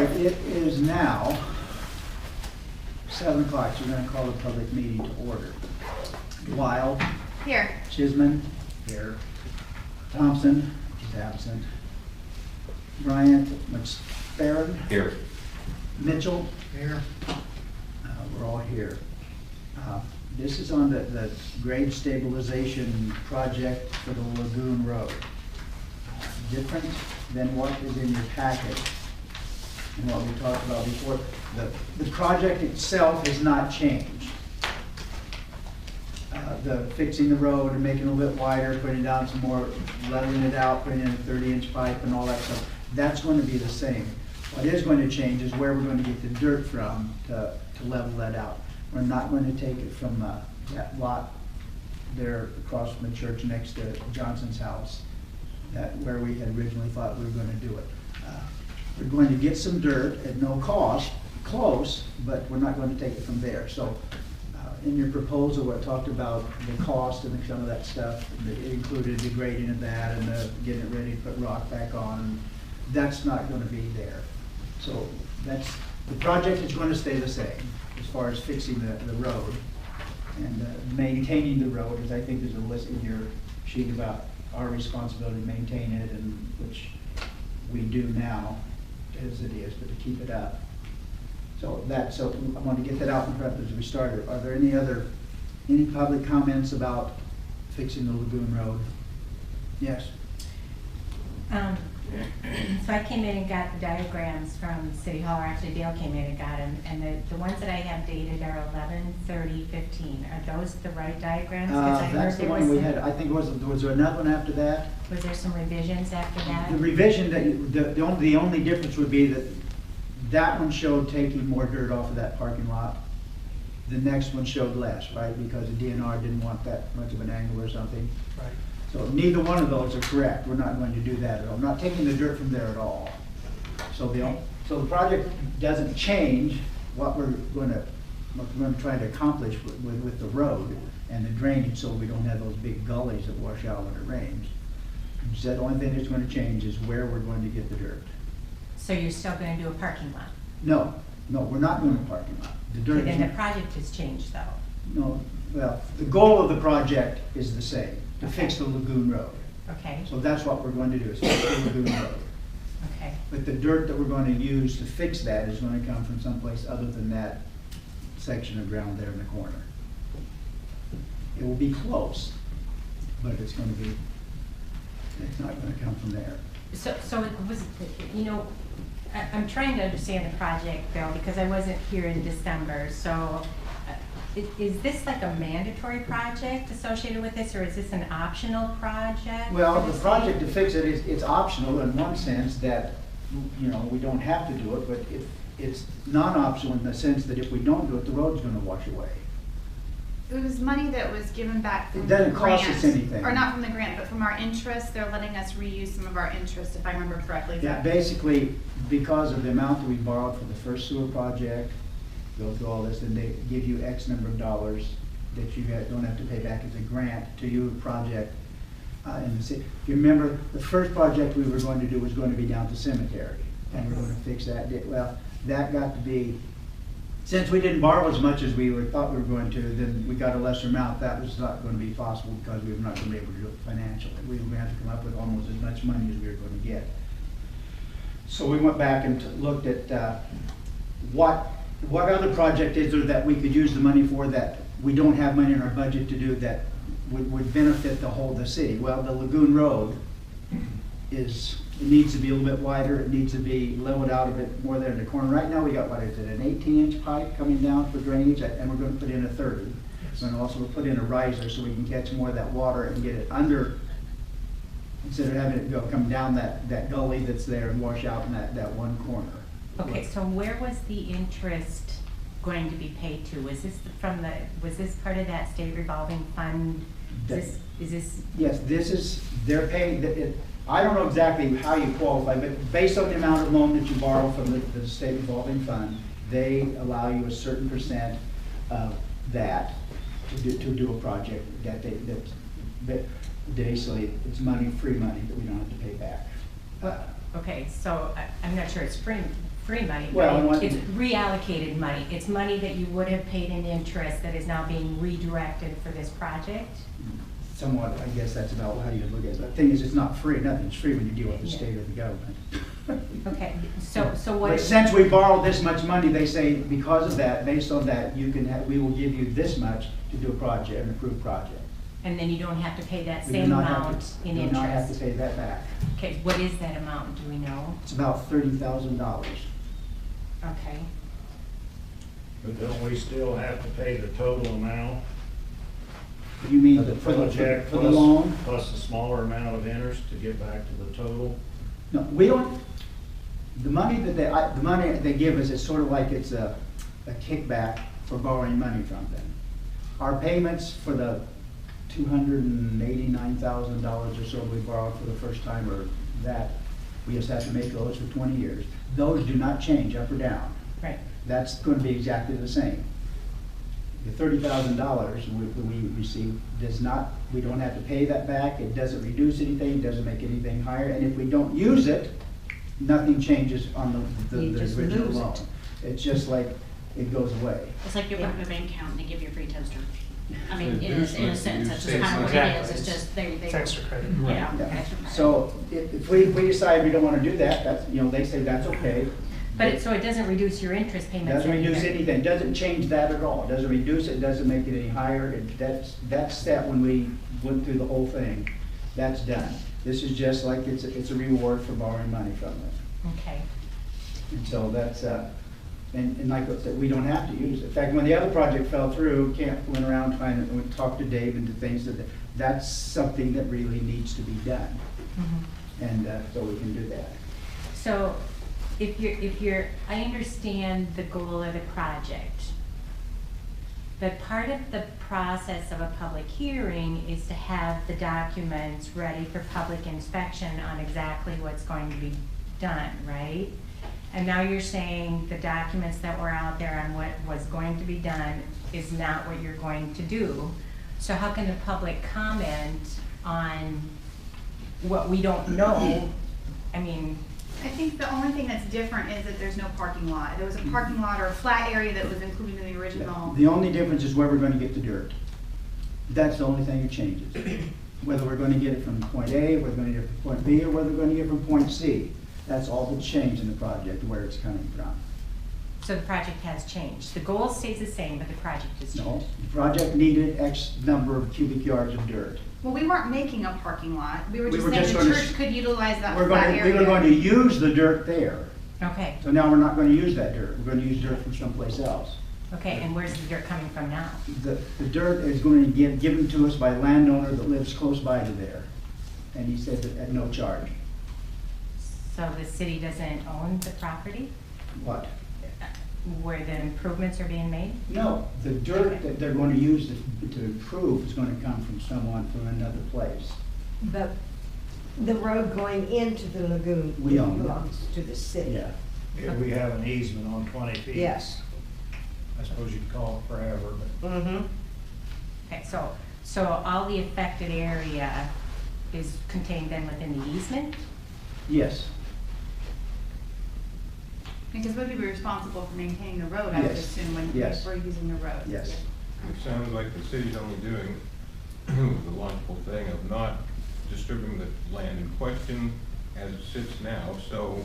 right, it is now 7 o'clock, so we're going to call the public meeting to order. Wild. Here. Chisman. Here. Thompson. She's absent. Bryant. McFerrin. Here. Mitchell. Here. We're all here. This is on the grade stabilization project for the Lagoon Road. Different than what is in your packet and what we talked about before. The project itself has not changed. The fixing the road and making it a little bit wider, putting down some more, leveling it out, putting in a 30-inch pipe and all that stuff, that's going to be the same. What is going to change is where we're going to get the dirt from to level that out. We're not going to take it from that lot there across from the church next to Johnson's house, where we had originally thought we were going to do it. We're going to get some dirt at no cost, close, but we're not going to take it from there. So in your proposal, I talked about the cost and some of that stuff. It included the grading of that and getting it ready to put rock back on. That's not going to be there. So the project is going to stay the same as far as fixing the road and maintaining the road, because I think there's a list in your sheet about our responsibility to maintain it, and which we do now as it is, but to keep it up. So I want to get that out in front as we started. Are there any public comments about fixing the Lagoon Road? Yes. So I came in and got the diagrams from City Hall, or actually Dale came in and got them, and the ones that I have dated are 11/30/15. Are those the right diagrams? That's the one we had. I think was there another one after that? Was there some revisions after that? The revision that the only difference would be that one showed taking more dirt off of that parking lot. The next one showed less, right? Because the DNR didn't want that much of an angle or something. Right. So neither one of those are correct. We're not going to do that at all. I'm not taking the dirt from there at all. So the project doesn't change what we're going to try to accomplish with the road and the drainage, so we don't have those big gullies that wash out when it rains. Instead, the only thing that's going to change is where we're going to get the dirt. So you're still going to do a parking lot? No, we're not doing a parking lot. The dirt. Okay, then the project has changed, though. No, well, the goal of the project is the same, to fix the Lagoon Road. Okay. So that's what we're going to do, is fix the Lagoon Road. Okay. But the dirt that we're going to use to fix that is going to come from someplace other than that section of ground there in the corner. It will be close, but it's not going to come from there. So it was, I'm trying to understand the project, Bill, because I wasn't here in December. So is this like a mandatory project associated with this, or is this an optional project? Well, the project to fix it it's optional in one sense that, we don't have to do it, but it's non-optional in the sense that if we don't do it, the road's going to wash away. It was money that was given back from It the doesn't grant. cost us anything. Or not from the grant, but from our interest. They're letting us reuse some of our interest, if I remember correctly. Yeah, basically, because of the amount that we borrowed for the first sewer project, go through all this, and they give you X number of dollars that you don't have to pay back as a grant to your project in the city. If you remember, the first project we were going to do was going to be down to cemetery, and we're going to fix that. Well, that got to be, since we didn't borrow as much as we thought we were going to, then we got a lesser amount. That was not going to be possible because we were not going to be able to do it financially. We were going to have to come up with almost as much money as we were going to get. So we went back and looked at what other project is there that we could use the money for that we don't have money in our budget to do that would benefit the city. Well, the Lagoon Road it needs to be a little bit wider. It needs to be leveled out a bit more there in the corner. Right now we got, what is it, an 18-inch pipe coming down for drainage, and we're going to put in a 30. We're going to also put in a riser so we can catch more of that water and get it under, instead of having it come down that gully that's there and wash out in that one corner. Okay, so where was the interest going to be paid to? Was this was this part of that state revolving fund? Is this? Yes, they're paying it. I don't know exactly how you qualify, but based on the amount of loan that you borrow from the state revolving fund, they allow you a certain percent of that to do a project that basically it's free money that we don't have to pay back. Okay, so I'm not sure it's free free money, Well, right? what- It's reallocated money. It's money that you would have paid in interest that is now being redirected for this project. Somewhat, I guess that's about how you look at it. The thing is, it's not free, nothing's free when you deal with the Yeah. state or the government. Okay, so what? But since we borrowed this much money, they say, because of that, based on that, you can have, we will give you this much to do a project, an approved project. And then you don't have to pay that We do same not have to- amount in Do not have to interest. pay that back. Okay, what is that amount, do we know? It's about $30,000. Okay, But don't we still have to pay the total amount You mean of the for the project for the loan? plus a smaller amount of interest to get back to the total? No, we don't, the money that the money they give us is sort of like it's a kickback for borrowing money from them. Our payments for the $289,000 or so we borrowed for the first time, or that, we just have to make those for 20 years. Those do not change up or down. right. That's going to be exactly the same. The $30,000 we receive does not, we don't have to pay that back, it doesn't reduce anything, doesn't make anything higher, and if we don't use it, nothing changes on You the just original lose loan. it. It's just like, it goes away. It's like you open up a bank account and they give you a free toaster. I mean, They in do a split sense, the that's just use. kind of what it Exactly. is, it's just, they. It's extra credit. Yeah. Yeah. extra credit. So if we decide we don't want to do that, that's, you know, they say that's okay. But so it doesn't reduce your interest payments? Doesn't reduce either. anything, doesn't change that at all, doesn't reduce it, doesn't make it any higher. That's set when we went through the whole thing, that's done. This is just like it's a reward for borrowing money from them. Okay, And so that's, and like I said, we don't have to use it. In fact, when the other project fell through, Camp went around trying to talk to Dave and do things that's something that really needs to be done. mhm. And so we can do that. So if you're, I understand the goal of the project, but part of the process of a public hearing is to have the documents ready for public inspection on exactly what's going to be done, right? And now you're saying the documents that were out there on what was going to be done is not what you're going to do. So how can the public comment on what we don't know? I mean, I think the only thing that's different is that there's no parking lot. There was a parking lot or a flat area that was included in the original. The only difference is where we're gonna get the dirt. That's the only thing that changes. Whether we're gonna get it from point A, whether we're gonna get it from point B, or whether we're gonna get it from point C. That's all that's changed in the project, where it's coming from. so the project has changed. The goal stays the same, but the project has No, changed. the project needed X number of cubic yards of dirt. Well, we weren't making a parking lot. We were We just were saying just the gonna church could utilize that We flat were going area. to use the dirt there. Okay, So now we're not gonna use that dirt. We're gonna use dirt from someplace else. okay, and where's the dirt coming from now? The dirt is going to be given to us by a landowner that lives close by to there. And he said that at no charge. So the city doesn't own the property What? where the improvements are being made? No, the dirt that they're going to use to improve is going to come from someone from another place. But the road going into the lagoon We own it. belongs to the city. Yeah. If we have an easement on 20 feet. Yes. I suppose you could call it forever, but Mm-hmm. Okay, so all the affected area is contained then within the easement? Yes. Because we'd be responsible for maintaining the road, I would Yes. assume, when Yes. we're using the road. Yes. It sounds like the city's only doing the logical thing of not disturbing the land in question as it sits now, so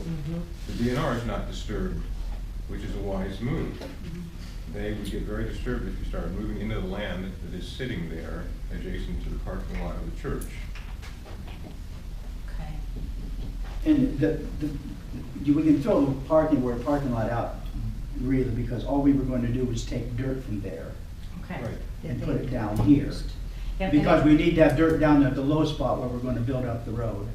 the DNR is not disturbed, which is a wise move. They would get very disturbed if you started moving into the land that is sitting there adjacent to the parking lot of the church. Okay. And we can throw the parking lot out really, because all we were going to do was take dirt from there Okay. Right. and put it down here. Yep, Because and we need to have dirt down at the low spot where we're going to build up the road.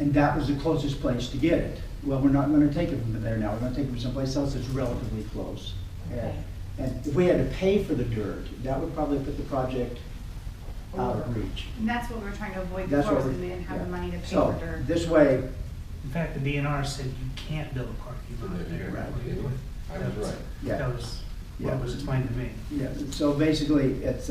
And that was the closest place to get it. Well, we're not going to take it from there now. We're going to take it from someplace else that's relatively close. Okay. And if we had to pay for the dirt, that would probably put the project out of reach. And that's what we were trying to avoid That's before, what was we didn't have the money to pay So, for dirt. this way, In fact, the DNR said you can't build a parking lot there. Right. I was right. yeah. That was what Yeah. was explained to me. Yeah, so basically, it's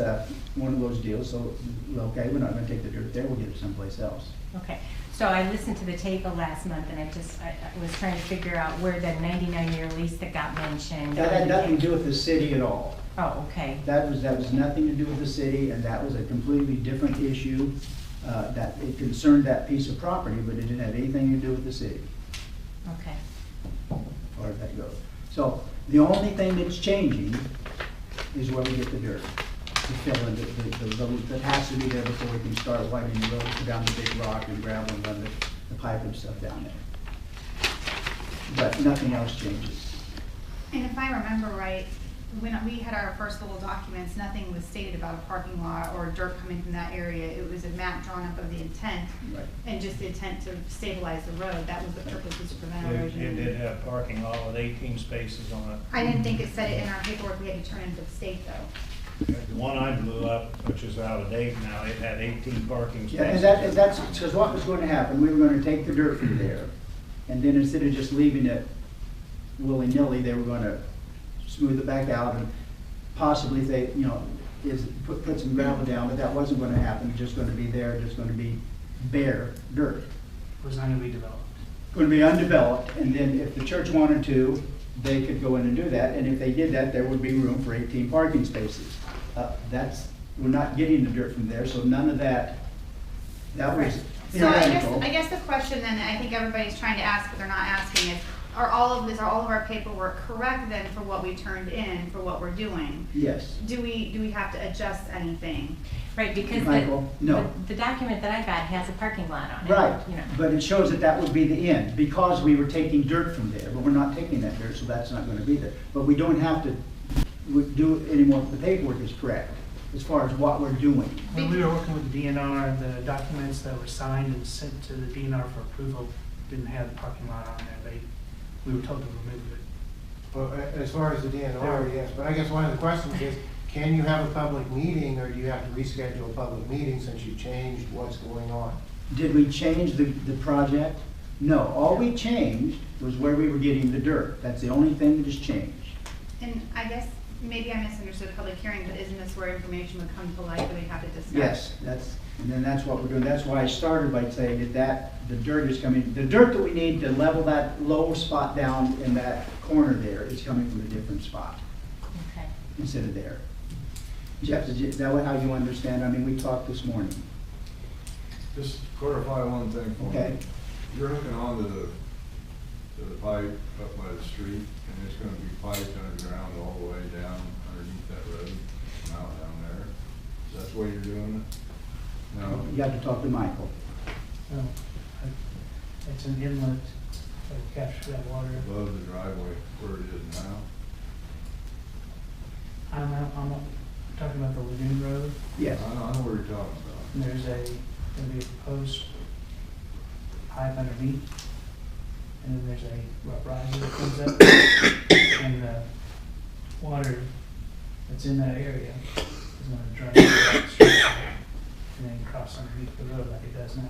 one of those deals, so, okay, we're not gonna take the dirt there, we'll get it someplace else. Okay, So I listened to the tape of last month, and I was trying to figure out where the 99-year lease that got mentioned. That had nothing to do with the city at all. Oh, okay. That was nothing to do with the city, and that was a completely different issue. That it concerned that piece of property, but it didn't have anything to do with the city, Okay. as far as that goes. So the only thing that's changing is where we get the dirt to fill in that has to be there before we can start widening the road, put down the big rock and gravel and run the pipe and stuff down there. But nothing else changes. And if I remember right, when we had our first little documents, nothing was stated about a parking lot or dirt coming from that area. It was a map drawn up of the intent, Right. and just the intent to stabilize the road. That was the purpose, was to prevent It erosion. did have parking lot with 18 spaces on it. I didn't think it said it in our paperwork, we had to turn it into the state though. The one I blew up, which is out of date now, it had 18 parking Yeah, and spaces. that's, because what was going to happen, we were going to take the dirt from there, and then instead of just leaving it willy-nilly, they were going to smooth it back out, and possibly if they, put some gravel down, but that wasn't going to happen, it's just going to be there, just going to be bare dirt. It was not gonna be developed. Going to be undeveloped, and then if the church wanted to, they could go in and do that, and if they did that, there would be room for 18 parking spaces. We're not getting the dirt from there, so none of that was So theoretical. I guess the question then, I think everybody's trying to ask, but they're not asking is, are all of our paperwork correct then for what we turned in, for what we're doing? Yes. Do we have to adjust anything? Right, because Michael, no. the document that I got has a parking lot on it. Right, You know. but it shows that that would be the end, because we were taking dirt from there, but we're not taking that dirt, so that's not gonna be there. But we don't have to do it anymore, the paperwork is correct, as far as what we're doing. When we were working with the DNR, the documents that were signed and sent to the DNR for approval didn't have the parking lot on there. We were told to remove it. Well, as far as the DNR, yes, but I guess one of the questions is, can you have a public meeting, or do you have to reschedule a public meeting since you changed what's going on? Did we change the project? No, all we changed was where we were getting the dirt. That's the only thing that has changed. And I guess maybe I misunderstood public hearing, but isn't this where information would come to light that we have to discuss? Yes, and then that's what we're doing. That's why I started by saying that the dirt is coming, the dirt that we need to level that low spot down in that corner there is coming from a different spot Okay. instead of there. Jeff, is that how you understand? I mean, we talked this morning. Just clarify one thing for me. Okay. You're hooking onto the pipe up by the street, and it's gonna be piped underground all the way down underneath that road, from out down there. So that's why you're doing it? No? You have to talk to Michael. It's an inlet that will capture that water. Above the driveway where it is now? I'm talking about the Lagoon Road. Yes. I know what you're talking about. And there's gonna be a proposed pipe underneath. And then there's a riser that comes up. And the water that's in that area is gonna drain to that structure and then cross underneath the road like it does now.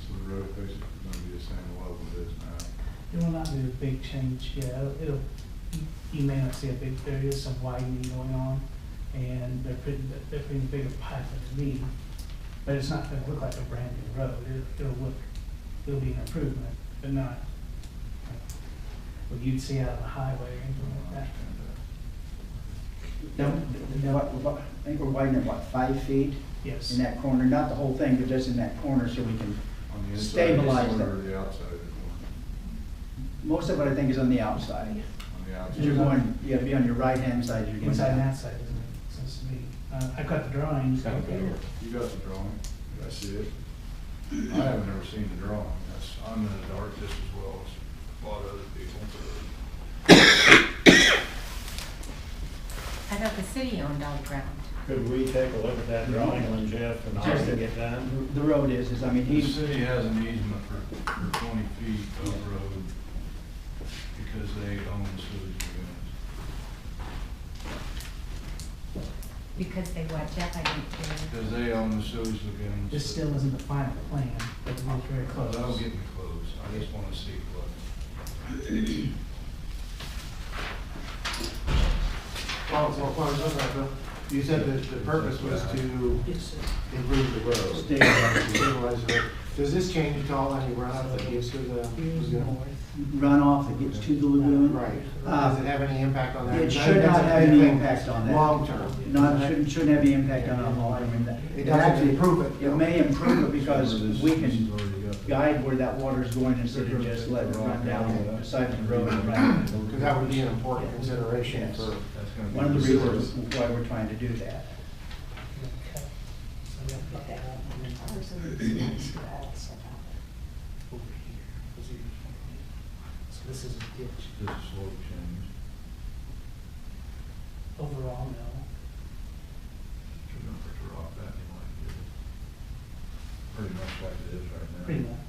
So the road basically is gonna be the same level it is now. It will not be a big change, yeah, you may not see a big, there is some widening going on, and they're putting a bigger pipe underneath, but it's not gonna look like a brand new road, it'll be an improvement, but not what you'd see out of the highway or anything like that. No, I think we're widening it, what, 5 feet Yes. in that corner? Not the whole thing, but just in that corner so we can On the inside, stabilize or that. the outside? Most of it, I think, is on the outside. On the outside? You're going, you gotta be on your right-hand side. You're going Inside and down. outside, isn't it, seems to be, I've got the drawings. You got the drawing, did I see it? I haven't ever seen the drawing, I'm in the dark just as well as a lot of other people. I thought the city owned all the ground. Could we take a look at that drawing when Jeff and I get done? The road is, I mean, The he's, city has an easement for 20 feet of road because they own the sewage lagoons. Because they what, Jeff? I didn't hear. Because they own the sewage lagoons. This still isn't the final plan, but it's very close. That'll get me close, I just want to see what. You said that the purpose was to Yes, sir. improve the road. Stabilize. Stabilize the road. Does this change at all any runoff that gives to the lagoon? Runoff that gets to the lagoon. Right. Does it have any impact on that? It Because I should think not that's a have big any thing impact on that. Long term. Shouldn't have any impact on our home. I mean, It doesn't actually- improve it. It may improve it because we can guide where that water is going instead of just letting it run down the side of the road and run. Because that would be an important consideration Yes. for. One of the reasons why we're trying to do that. Okay. So we have to put that out and then over here. So this is a ditch. This is slope change. Overall, no. Should number to rock that in like this. Pretty much like it is right now. Pretty much.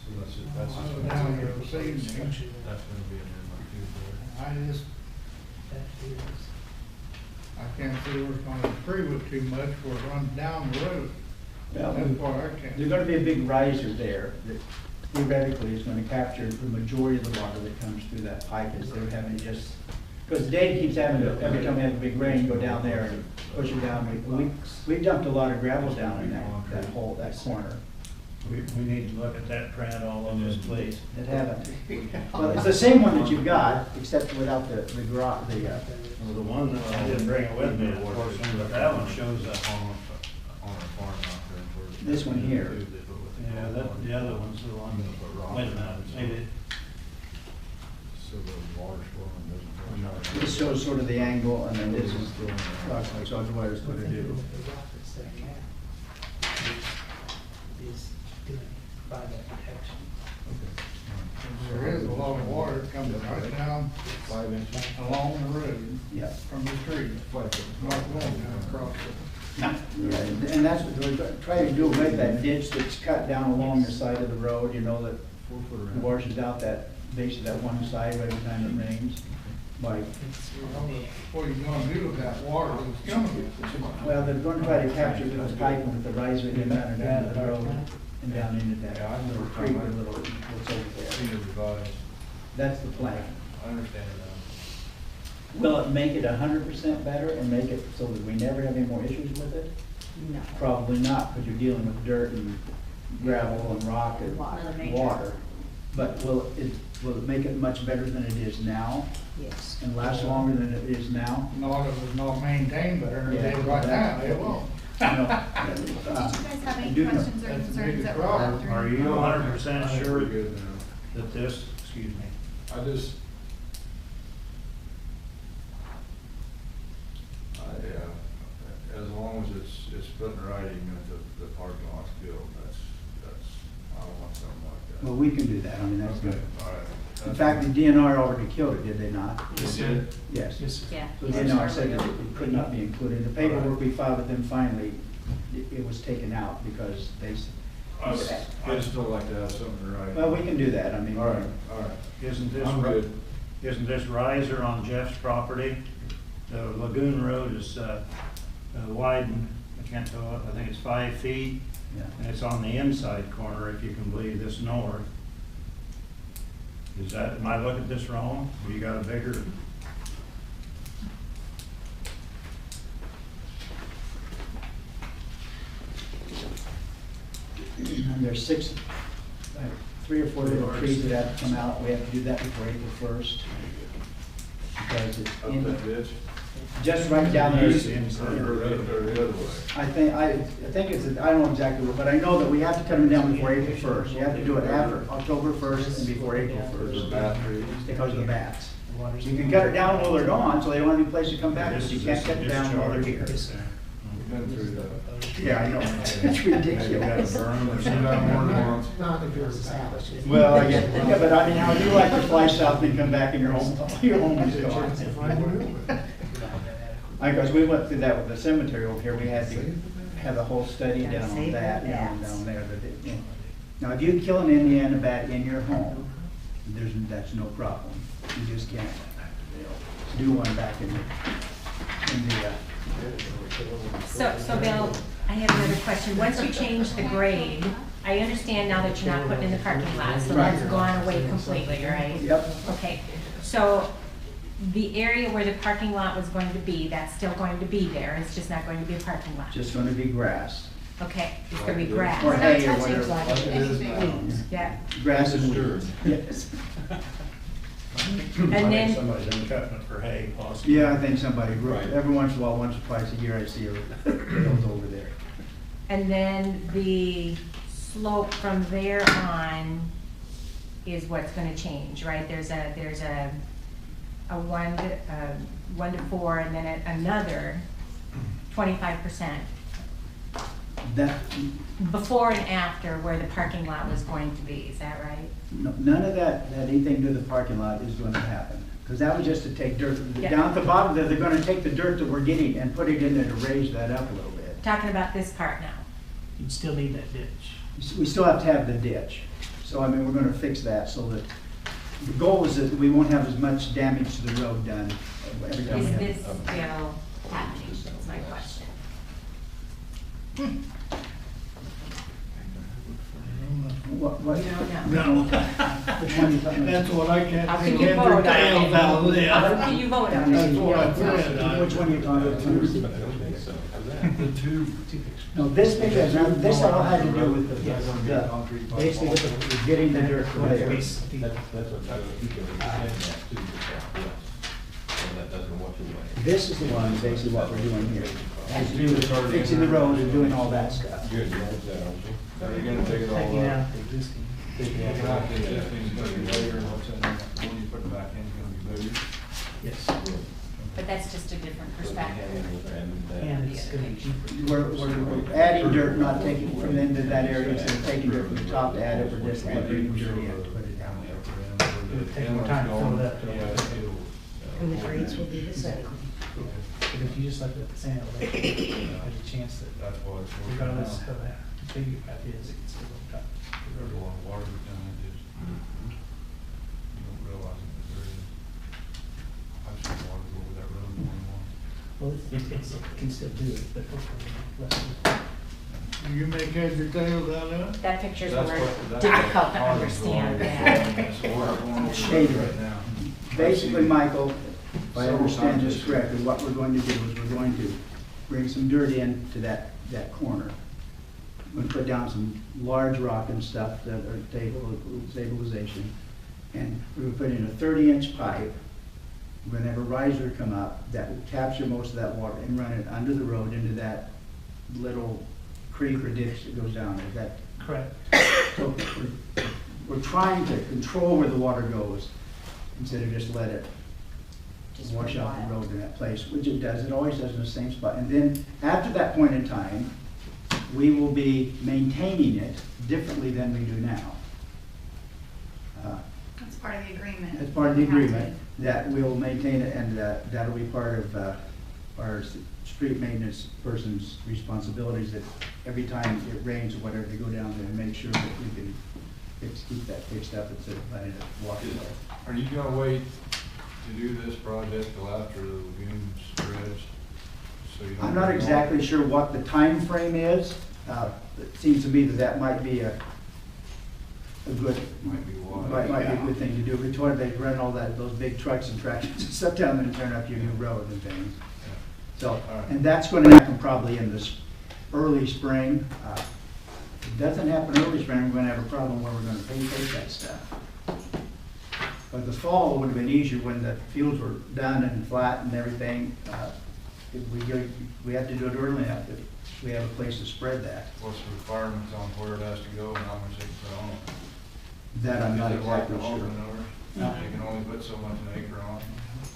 So that's it, that's Well, just. down here, the same Structure. That's gonna be in there like two there. I just, That is. I can't see where it's gonna improve it too much where it runs down the road. Well, That's what I can't. There's gonna be a big riser there that theoretically is gonna capture the majority of the water that comes through that pipe as they're having just, because Dave keeps having to, every time we have a big rain, go down there and push it down. We dumped a lot of gravel down in that hole, that corner. We need to look at that print all over this place. It haven't. Well, it's the same one that you've got, except without the garage, Well, the one, I didn't bring it with me, unfortunately, but that one shows up on. On our farm out there. where- This one here. Yeah, that, the other one's the one, wait a minute, maybe, So the water's flowing, doesn't. this shows sort of the angle, and then this is approximately what it's gonna do. The rock that's there now is gonna provide that protection. there is a lot of water coming right down 5 inches. along the road Yeah. from the tree. Not going across it. Yeah, and that's what we're trying to do, make that ditch that's cut down along the side of the road, you know, that washes out that base of that one side every time it rains. Like, What are you gonna do with that water that's coming? well, they're gonna try to capture those pipe with the riser and down the road and down into that little creek or little, what's over Senior there. revised. That's the plan. I understand that. Will it make it 100% better and make it so that we never have any more issues with it? No. Probably not, because you're dealing with dirt and gravel and rock and Water. water. But will it make it much better than it is now Yes. and last longer than it is now? Not if it's not maintained better than it is right now, it won't. You know, Did you guys have any do know. questions or That's the concerns biggest that were problem. left? Are you 100% sure Pretty good now. that this, excuse me, I just. As long as it's put in writing that the parking lot's built, I don't want something like that. well, we can do that, I mean, that's Okay, good. all right. In fact, the DNR already killed it, did they not? Yes, sir. Yes. Yeah. So the DNR said that it could not be included. The paperwork we filed with them finally, it was taken out because they, I just don't like to have something in writing. well, we can do that, I mean. All right, all right. isn't this, I'm good. isn't this riser on Jeff's property? The lagoon road is widened, I can't tell, I think it's 5 feet, Yeah. and it's on the inside corner, if you can believe this north. Is that, am I looking at this wrong? Or you got a bigger? And there's 3 or 4 little trees that have to come out. We have to do that before April 1st. Because it's Up in, that ditch? just right down there. Or the other way? I think it's, I don't know exactly, but I know that we have to cut them down before April 1st. You have to do it after October 1st and before April The 1st. bat trees? Because of the bats. You can cut it down while they're gone, so they don't have any place to come back, but you can't cut it down while they're here. We've been through that. Yeah, I know. It's Maybe we gotta ridiculous. burn them or Seen that more than something. once. Not if you're established. Well, yeah, but I mean, how do you like to fly south and come back and your home is gone? Because we went through that with the cemetery over here, we had to have a whole study down on that, down there. Now, if you kill an Indiana bat in your home, that's no problem. You just can't do one back in the, So Bill, I have another question. Once you change the grade, I understand now that you're not putting in the parking lot, so that's gone away completely, right? Yep. Okay, so the area where the parking lot was going to be, that's still going to be there, it's just not going to be a parking lot? just gonna be grass. Okay, it's gonna be grass. Or hay or touching whatever. Yeah, Grass and weeds. Yes. and then, Somebody's been cutting it for hay possibly. Yeah, I think somebody, Right. every once in a while, once or twice a year, I see those over there. and then the slope from there on is what's gonna change, right? There's a 1 to 4, and then another 25% That, before and after where the parking lot was going to be, is that right? none of that, had anything to do with the parking lot is going to happen. Because that was just to take dirt, Yeah. down at the bottom there, they're gonna take the dirt that we're getting and put it in there to raise that up a little bit. Talking about this part now. You'd still need that ditch. We still have to have the ditch. So, I mean, we're gonna fix that so that, the goal is that we won't have as much damage to the road done every time we Is have. this still happening, is my question. What? We don't know. No, Which one are you talking about? that's what I can't How can think you of. vote on Details out of it? How this. can you vote on That's what I it? said. Which one are you talking about? The two. No, this picture, now, this all had to do with the basically with the getting the dirt from there. That's what, you can extend that to the southwest, so that doesn't wash away. This is the one, basically what we're doing here. Has to do with fixing the road and doing all that stuff. Good, you like that, aren't you? Are you gonna take it all Taking up? out the existing. Taking out the existing, is gonna be bigger, and what's in there, when you put it back in, it's gonna be bigger. Yes, But that's just a different perspective. and it's gonna be cheaper. We're adding dirt, not taking from into that area, instead of taking dirt from the top to add it, we're just adding dirt in to put it down there. It would take more time to fill it up. And the grades will be the same. But if you just left it at the sand elevation, there's a chance that That's why it's. regardless of how big your path is, it can still go up. There's a lot of water down it, just, you don't realize it, but there is. I've seen water go over that road more than once. Well, it can still do it, but hopefully less. You make heads or tails out of it? That picture's That's more what- that's difficult to what- understand. That's water going over Shaded. right now. Basically, Michael, if I understand this correctly, what we're going to do is we're going to bring some dirt in to that corner. We're gonna put down some large rock and stuff that are stabilization. And we're gonna put in a 30-inch pipe. We're gonna have a riser come up that will capture most of that water and run it under the road into that little creek or ditch that goes down there. That Correct. So we're trying to control where the water goes instead of just let it Just wash out wild. the road in that place, which it does. It always does in the same spot. And then after that point in time, we will be maintaining it differently than we do now. That's part of the agreement. As part of the We have to. agreement, that we'll maintain it, and that'll be part of our street maintenance person's responsibilities, that every time it rains or whatever, they go down there and make sure that we can keep that fixed up instead of letting it walk away. Are you gonna wait to do this project till after the lagoon spreads? So you don't. I'm not exactly sure what the time frame is. It seems to me that might be a good, Might be wise. might be a good thing to do. Before they run all those big trucks and tractors and stuff down there and turn up your new road and things. So, and that's going to happen probably in this early spring. If it doesn't happen early spring, we're going to have a problem where we're going to pave that stuff. But the fall would have been easier when the fields were done and flat and everything. We have to do it early enough that we have a place to spread that. What's the requirements on where it has to go and how much they can put on it? That I'm not Is it like exactly the sure. Hogan Owners? They can only put so much an acre on it?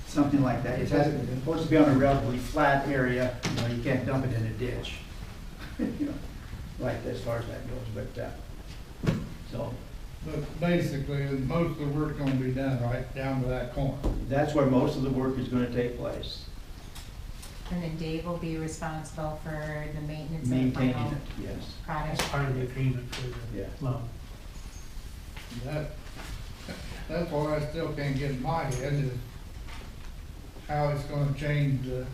Something like that. It's supposed to be on a relatively flat area, you can't dump it in a ditch. You know, like as far as that goes, but, so, But basically, most of the work's gonna be done right down to that corner. that's where most of the work is gonna take place, And then Dave will be responsible for the maintenance of the maintaining final it, yes. product. That's part of the agreement for Yeah. the loan. That's what I still can't get in my head is how it's gonna change the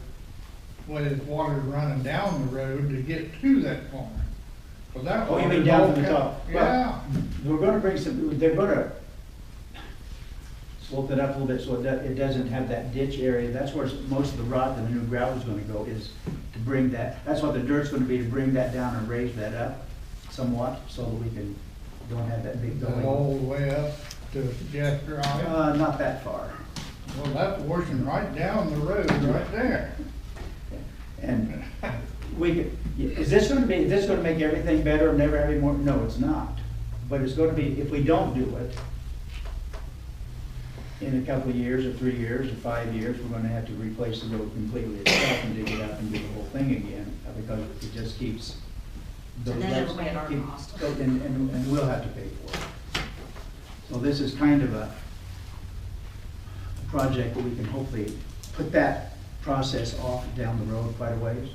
way the water's running down the road to get to that corner. 'Cause that Oh, you mean water's down all from the kept- top? Yeah. We're gonna bring some, they're gonna, slope it up a little bit so it doesn't have that ditch area. That's where most of the rock and the new gravel's gonna go, is to bring that, that's what the dirt's gonna be, to bring that down and raise that up somewhat, so that we don't have that big That gully. all the way up to Jeff Drive. Not that far. Well, that's washing right down the road right there. And is this gonna make everything better and never have any more? No, it's not. But it's gonna be, if we don't do it, in a couple of years, or 3 years, or 5 years, we're gonna have to replace the road completely itself and dig it up and do the whole thing again, because it just keeps. So then it'll be at our cost. And we'll have to pay for it. So this is kind of a project that we can hopefully put that process off down the road quite a ways.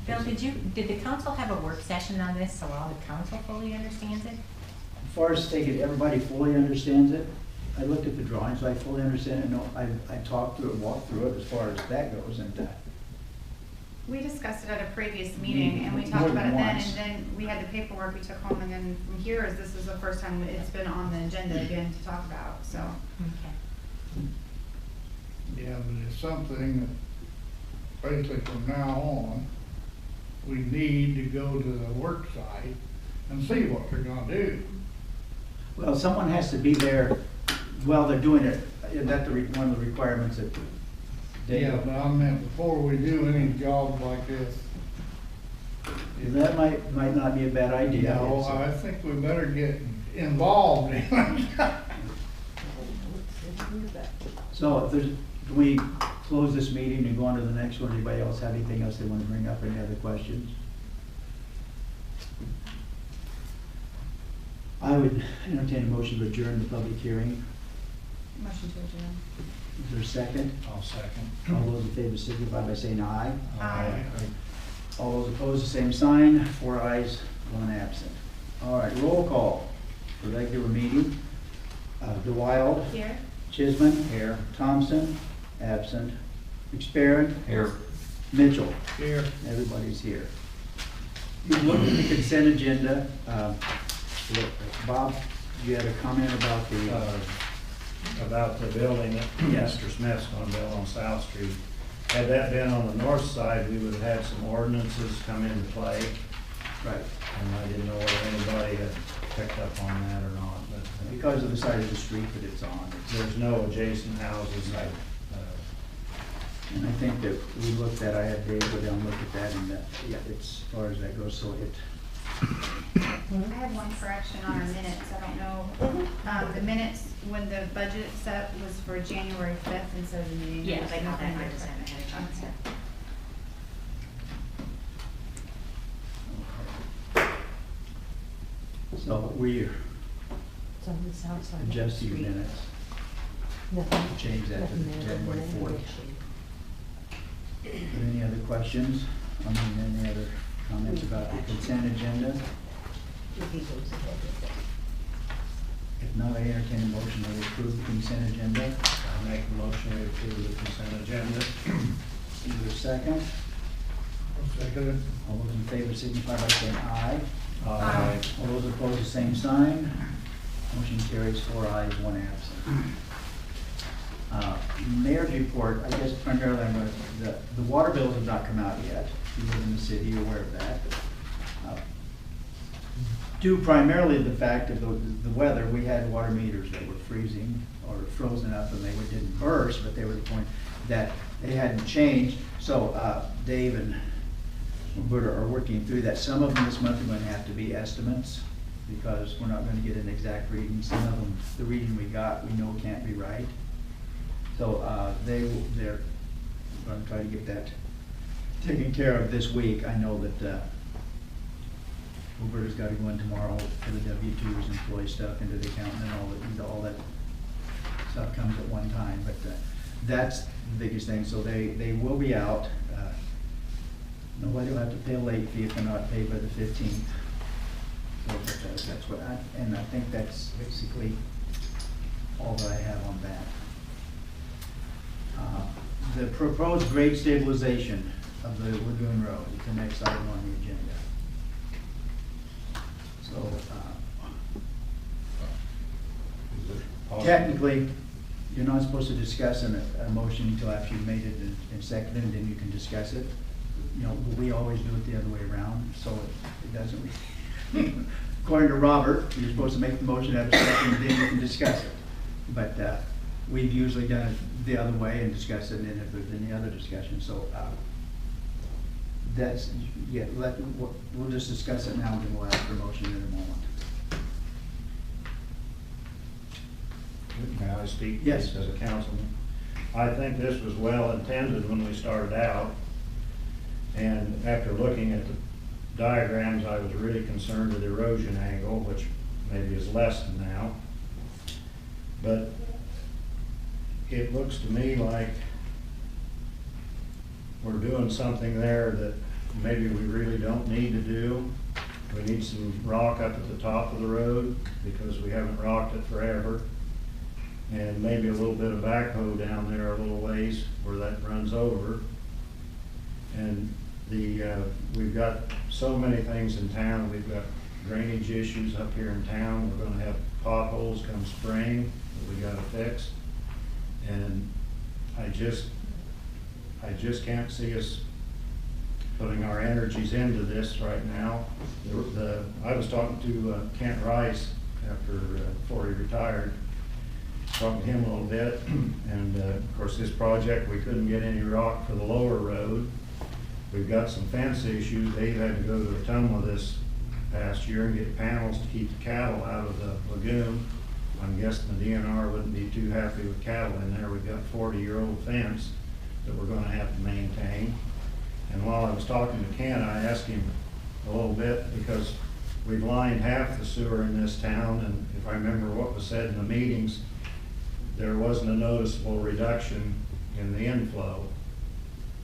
Bill, did the council have a work session on this so all the council fully understands it? As far as taking, everybody fully understands it. I looked at the drawings, so I fully understand it. No, I talked through it, walked through it as far as that goes, and We discussed it at a previous meeting, and we More talked than about it then, once. and then we had the paperwork we took home, and then from here, is this is the first time it's been on the agenda again to talk about, so. Okay. Yeah, but it's something that basically from now on, we need to go to the work site and see what they're gonna do. well, someone has to be there while they're doing it. Is that one of the requirements that they? Yeah, but I meant before we do any job like this. That might not be a bad idea. No, I think we better get involved in it. So if there's, can we close this meeting and go on to the next one? Anybody else have anything else they want to bring up, any other questions? I would entertain a motion to adjourn the public hearing. Motion to adjourn. Is there a second? I'll second. All those in favor signify by saying aye. Aye. All those opposed, the same sign. 4 ayes, 1 absent. All right, roll call for regular meeting. DeWild. Here. Chisholm. Here. Thompson. Absent. McSparron. Here. Mitchell. Here. Everybody's here. You looked at the consent agenda. Bob, you had a comment about About the building that Yes. Mr. Smith's gonna build on South Street. Had that been on the north side, we would have had some ordinances come into play, right, and I didn't know whether anybody had picked up on that or not, but because of the side of the street that it's on. there's no adjacent houses. Right. And I think that we looked at, I had Dave go down and look at that, and that, yeah, it's, as far as that goes, so it, I had one correction on our minutes, I don't know. The minutes, when the budget set was for January 5th instead of the meeting. Yeah, There's they got that nothing right like this time ahead of time. Okay. so we It's on the south side of the adjusted your street. minutes, Nothing. change that to nothing there, January nothing 4th. addition. Any other questions? Any other comments about the consent agenda? If he goes ahead with it. If not, I entertain a motion to approve the consent agenda. I make a motion to approve the consent agenda. Is there a second? Second. All those in favor signify by saying aye. Aye. All those opposed, the same sign. Motion carries 4 ayes, 1 absent. Mayor's report, I guess primarily, the water bills have not come out yet. You live in the city, you're aware of that. Due primarily to the fact of the weather, we had water meters that were freezing or frozen up, and they didn't burst, but they were the point that they hadn't changed. So Dave and Roberta are working through that. Some of them this month are going to have to be estimates, because we're not going to get an exact reading. Some of them, the reading we got, we know can't be right. So they're going to try to get that taken care of this week. I know that Roberta's got to go in tomorrow for the W-2s, employee stuff into the accountant, and all that stuff comes at one time. But that's the biggest thing. So they will be out. Nobody will have to pay a late fee if they're not paid by the 15th. So that's what and I think that's basically all that I have on that. The proposed grade stabilization of the Lagoon Road is the next item on the agenda. So technically, you're not supposed to discuss a motion until after you've made it and seconded, and then you can discuss it. You know, we always do it the other way around, so it doesn't. According to Robert, you're supposed to make the motion, have a second, and then you can discuss it. But we've usually done it the other way and discussed it, and then if there's any other discussion, so that's, yeah, we'll just discuss it now, and then we'll ask for a motion in a moment. May I speak? Yes. As a councilman? I think this was well intended when we started out. And after looking at the diagrams, I was really concerned with the erosion angle, which maybe is less than now. But it looks to me like we're doing something there that maybe we really don't need to do. We need some rock up at the top of the road because we haven't rocked it forever. And maybe a little bit of backhoe down there a little ways where that runs over. And we've got so many things in town. We've got drainage issues up here in town. We're gonna have potholes come spring that we gotta fix. And I just can't see us putting our energies into this right now. I was talking to Kent Rice before he retired, talking to him a little bit, and of course this project, we couldn't get any rock for the lower road. We've got some fence issues. They've had to go to Ottumwa this past year and get panels to keep the cattle out of the lagoon. I'm guessing the DNR wouldn't be too happy with cattle in there. We've got 40-year-old fence that we're gonna have to maintain. And while I was talking to Ken, I asked him a little bit because we've lined half the sewer in this town, and if I remember what was said in the meetings, there wasn't a noticeable reduction in the inflow.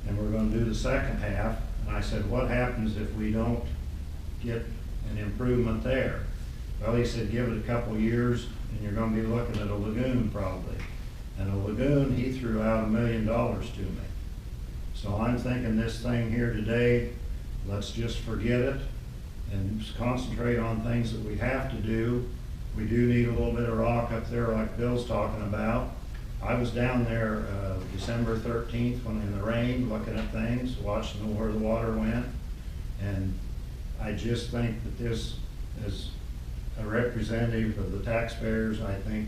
And we're gonna do the second half. And I said, what happens if we don't get an improvement there? Well, he said, give it a couple of years and you're gonna be looking at a lagoon probably. And a lagoon, he threw out $1 million to me. So I'm thinking this thing here today, let's just forget it and concentrate on things that we have to do. We do need a little bit of rock up there like Bill's talking about. I was down there December 13th when in the rain, looking at things, watching where the water went. And I just think that this, as a representative of the taxpayers, I think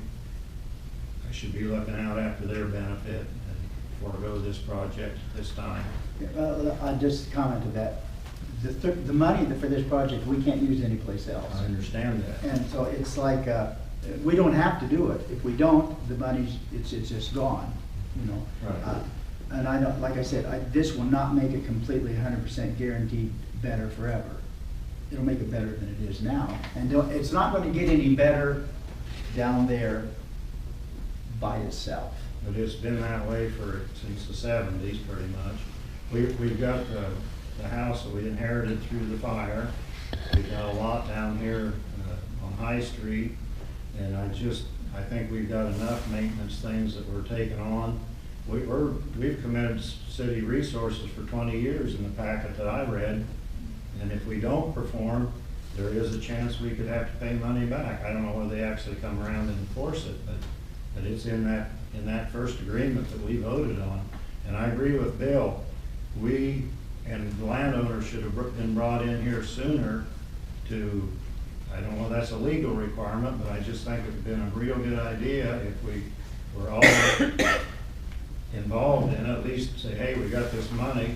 I should be looking out after their benefit and forego this project this time. I'll just comment to that. The money for this project, we can't use anyplace else. I understand that. And so it's like, we don't have to do it. If we don't, the money's, it's just gone, you know. Right. And I know, like I said, this will not make it completely 100% guaranteed better forever. It'll make it better than it is now. And it's not going to get any better down there by itself. But it's been that way since the 70s, pretty much. We've got the house that we inherited through the fire. We've got a lot down here on High Street. And I think we've got enough maintenance things that we're taking on. We've committed city resources for 20 years in the packet that I read. And if we don't perform, there is a chance we could have to pay money back. I don't know whether they actually come around and enforce it, but it's in that first agreement that we voted on. And I agree with Bill. We and the landowners should have been brought in here sooner to, I don't know if that's a legal requirement, but I just think it would have been a real good idea if we were all involved in it, at least say, hey, we got this money.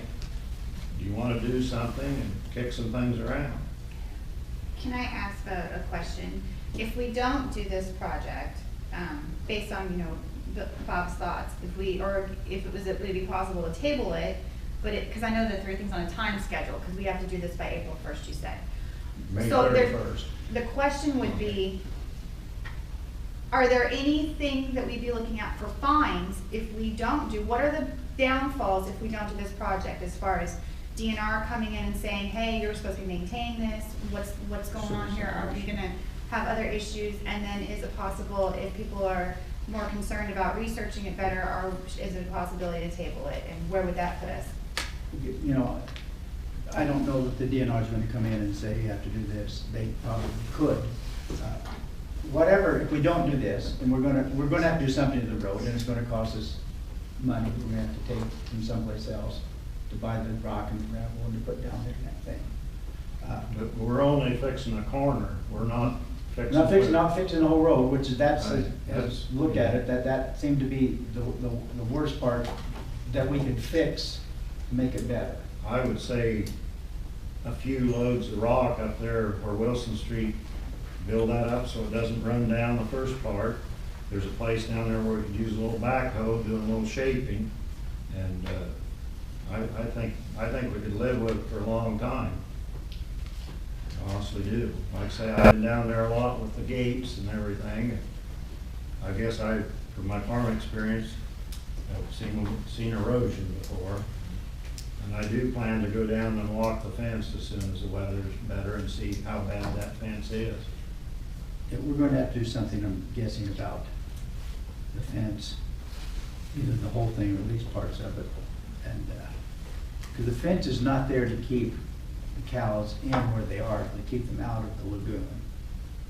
Do you want to do something and kick some things around? Can I ask a question? If we don't do this project, based on, you know, Bob's thoughts, if it would be possible to table it, but because I know that there are things on a time schedule, because we have to do this by April 1st, you said. May So 31st. the question would be, are there anything that we'd be looking at for fines if we don't do, what are the downfalls if we don't do this project, as far as DNR coming in and saying, hey, you're supposed to be maintaining this, what's going on here, are we gonna have other issues, and then is it possible, if people are more concerned about researching it better, or is it a possibility to table it, and where would that put us? You know, I don't know that the DNR is going to come in and say you have to do this. They probably could. whatever, if we don't do this, and we're gonna have to do something to the road, and it's gonna cost us money, we're gonna have to take from someplace else to buy the rock and gravel and to put down there and that thing. But we're only fixing a corner, we're not fixing. Not fixing the whole road, which is, that's, Right. as look at it, that seemed to be the worst part that we could fix to make it better. I would say a few loads of rock up there where Wilson Street, build that up so it doesn't run down the first part. There's a place down there where we could use a little backhoe, do a little shaping, and, I think we could live with it for a long time. I honestly do. Like I say, I've been down there a lot with the gates and everything. I guess from my farm experience, I've seen erosion before. And I do plan to go down and walk the fence as soon as the weather's better and see how bad that fence is. Yeah, we're gonna have to do something, I'm guessing, about the fence, either the whole thing or at least parts of it. And, because the fence is not there to keep the cows in where they are, to keep them out of the lagoon.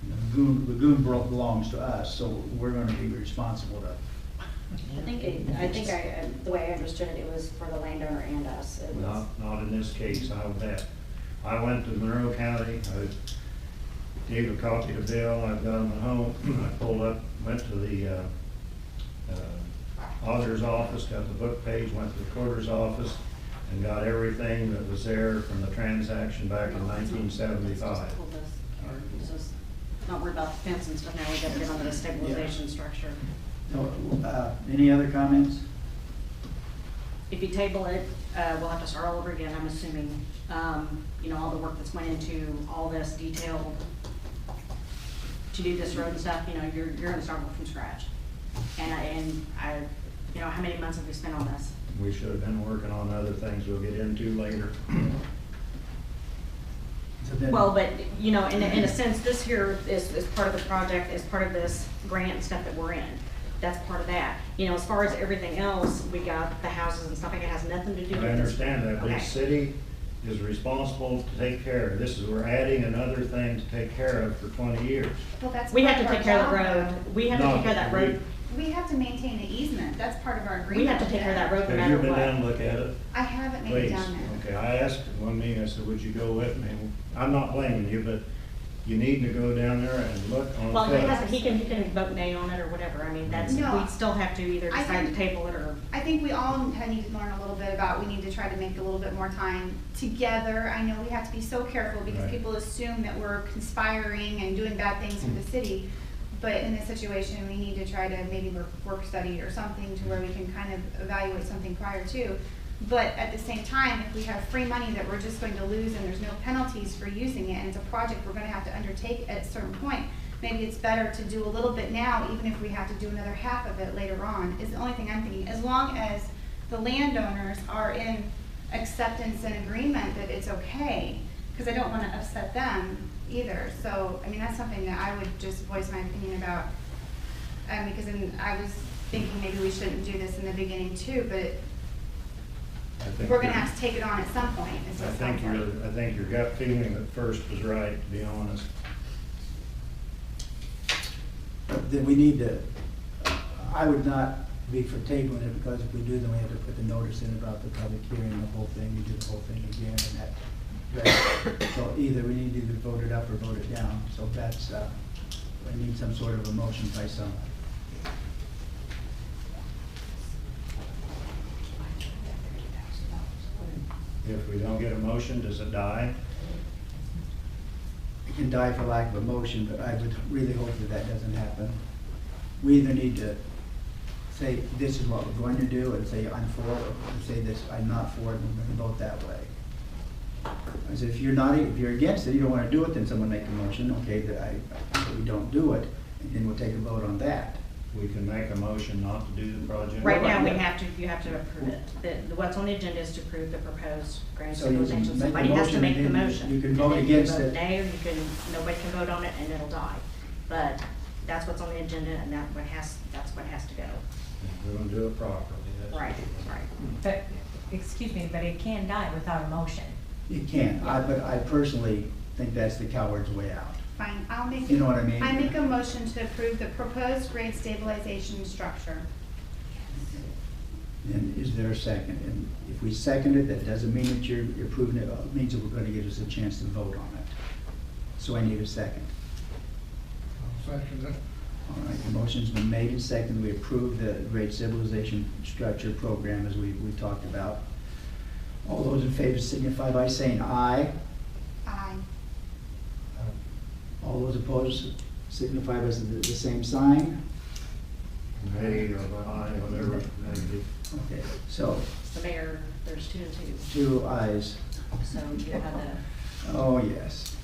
And the lagoon belongs to us, so we're gonna be responsible to. The way I understood it, it was for the landowner and us. It was, Not in this case, I'll bet. I went to Monroe County, I gave a copy to Bill, I've got him at home, I pulled up, went to the auditor's office, got the book page, went to the recorder's office, and got everything that was there from the transaction back in 1975. just not worried about the fence and stuff, now we gotta get onto the stabilization structure. So, any other comments? If you table it, we'll have to start all over again, I'm assuming. You know, all the work that's went into all this detail to do this road and stuff, you know, you're gonna start from scratch. And I, you know, how many months have we spent on this? We should have been working on other things we'll get into later. So then- Well, but, you know, in a sense, this here is part of the project, is part of this grant and stuff that we're in. That's part of that. You know, as far as everything else, we got the houses and stuff like it has nothing to do with I this. understand that, but the Okay. city is responsible to take care of this. We're adding another thing to take care of for 20 years. Well, that's We part have to of our take care of the job, road. though. We have to take care of that road. We have to maintain the easement, that's part of our agreement. We have to take care of that road no Have matter you been down and what. look at it? I haven't made it Please. down there. Okay, I asked in one meeting, I said, would you go with me? I'm not blaming you, but you need to go down there and look on Well, foot. he can vote nay on it or whatever. I mean, that's, No. we still have to either I decide to think- table it or. I think we all need to learn a little bit about, we need to try to make a little bit more time together. I know we have to be so careful because Right. people assume that we're conspiring and doing bad things for the city. But in this situation, we need to try to maybe work study or something to where we can kind of evaluate something prior to. But at the same time, if we have free money that we're just going to lose and there's no penalties for using it, and it's a project we're gonna have to undertake at a certain point, maybe it's better to do a little bit now, even if we have to do another half of it later on, is the only thing I'm thinking. As long as the landowners are in acceptance and agreement that it's okay, because I don't wanna upset them either. So, I mean, that's something that I would just voice my opinion about. Because I was thinking maybe we shouldn't do this in the beginning too, but I think we're gonna your- have to take it on at some point, is what it sounds like. I think your gut feeling at first was right, to be honest. Then we need to, I would not be for tabling it, because if we do, then we have to put the notice in about the public hearing, the whole thing, we do the whole thing again, and that. So either we need to either vote it up or vote it down, so that's, we need some sort of a motion by someone. If we don't get a motion, does it die? It can die for lack of a motion, but I would really hope that that doesn't happen. We either need to say, this is what we're going to do, and say, I'm for it, or say this, I'm not for it, and we're gonna vote that way. As if you're not, if you're against it, you don't wanna do it, then someone make a motion, okay, that we don't do it, and then we'll take a vote on that. We can make a motion not to do the project. Right now, you have to approve it. What's on the agenda is to approve the proposed grant So you can stabilization. make a Somebody has to motion, make the and then motion. you can And vote then against vote it. nay, or nobody can vote on it and it'll die. But that's what's on the agenda and that's what has to go. We're gonna do it properly. that's- Right. But, excuse me, but it can die without a motion. It can, but I personally think that's the coward's way out. Fine, I'll make. You know what I mean? I make a motion to approve the proposed grade stabilization structure. And is there a second? And if we second it, that doesn't mean that you're approving it, it means that we're gonna give us a chance to vote on it. So I need a second. I'll second it. All right, the motion's been made and seconded. We approve the grade stabilization structure program as we talked about. All those in favor signify by saying aye. Aye. All those opposed signify by the same sign. Nay or aye, whatever, negative. Okay, so The mayor, there's 2 and 2 ayes. 2, so you have the, Oh, yes.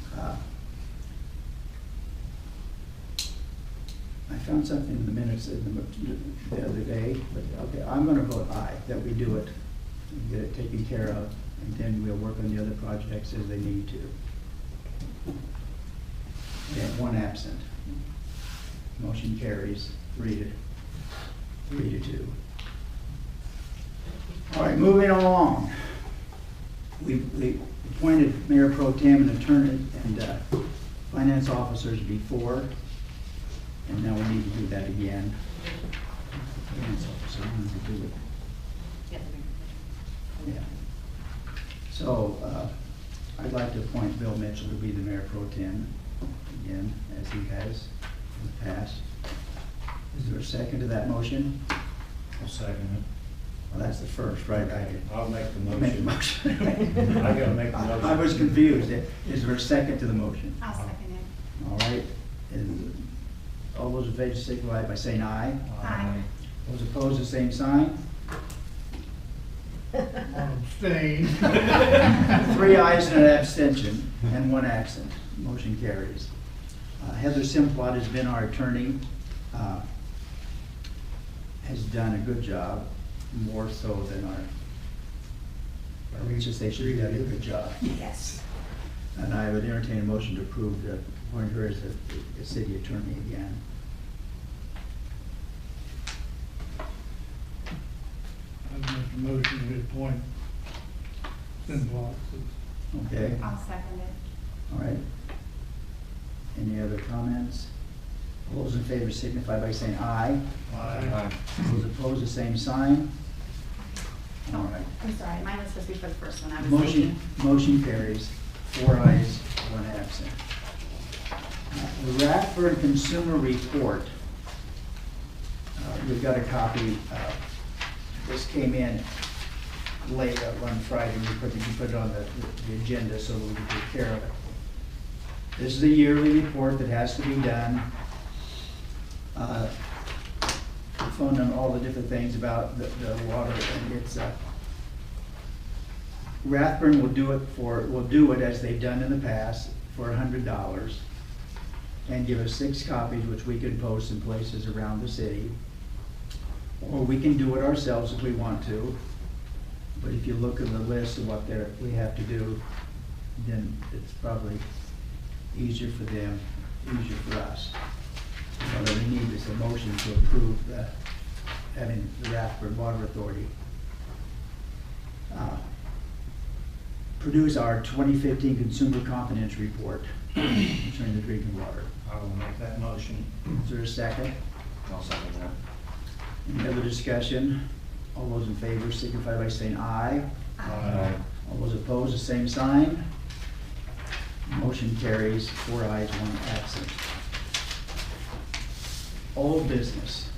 I found something in the minutes the other day, but okay, I'm gonna vote aye, that we do it, and get it taken care of, and then we'll work on the other projects as they need to. Okay, 1 absent. Motion carries 3 to 2. All right, moving along. We appointed mayor-protem and attorney and finance officers before, and now we need to do that again. Finance officer, I want to do it. yeah, the mayor. Yeah. So, I'd like to appoint Bill Mitchell to be the mayor-protem again, as he has in the past. Is there a second to that motion? I'll second it. Well, that's the first, right? I'll make the Make the motion. motion. I gotta make the motion. I was confused. Is there a second to the motion? I'll second it. All right. And all those in favor signify by saying aye. Aye. Those opposed, the same sign. I'll abstain. 3 ayes and an abstention, and 1 absent. Motion carries. Heather Simplot has been our attorney, has done a good job, more so than our, I would just say she's done a good job. Yes. And I would entertain a motion to approve the appoint her as a city attorney again. I make a motion to appoint Simplot. Okay, I'll second it. all right. Any other comments? All those in favor signify by saying aye. Aye. Those opposed, the same sign. All right. I'm sorry, mine was supposed to be for the first one. I was Motion carries, 4 ayes, 1 absent. The Rathbun Consumer Report. We've got a copy. This came in late on Friday. We put it on the agenda so that we could take care of it. This is a yearly report that has to be done. Phone on all the different things about the water, and it's Rathbun will do it as they've done in the past for $100, and give us 6 copies, which we can post in places around the city, or we can do it ourselves if we want to. But if you look at the list of what we have to do, then it's probably easier for them, easier for us. What we need is a motion to approve having the Rathbun Water Authority produce our 2015 Consumer Confidence Report concerning the drinking water. I will make that motion. Is there a second? I'll second that. Any other discussion? All those in favor signify by saying aye. Aye. All those opposed, the same sign. Motion carries, 4 ayes, 1 absent. Old business.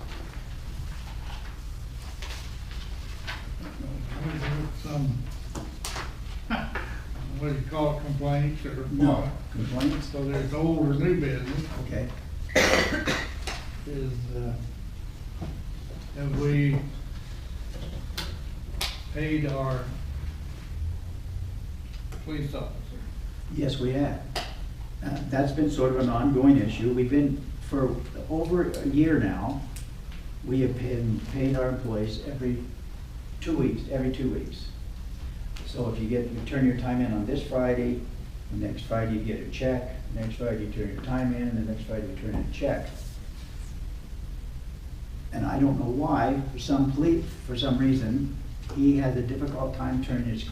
Some, what do you call it, complaints or No what? complaints? So there's old or new business. Okay. Is, have we paid our police officer? Yes, we have. That's been sort of an ongoing issue. We've been, for over a year now, we have been paying our employees every 2 weeks. So if you turn your time in on this Friday, the next Friday you get a check, the next Friday you turn your time in, and the next Friday you turn in a check. And I don't know why, for some reason, he had a difficult time turning his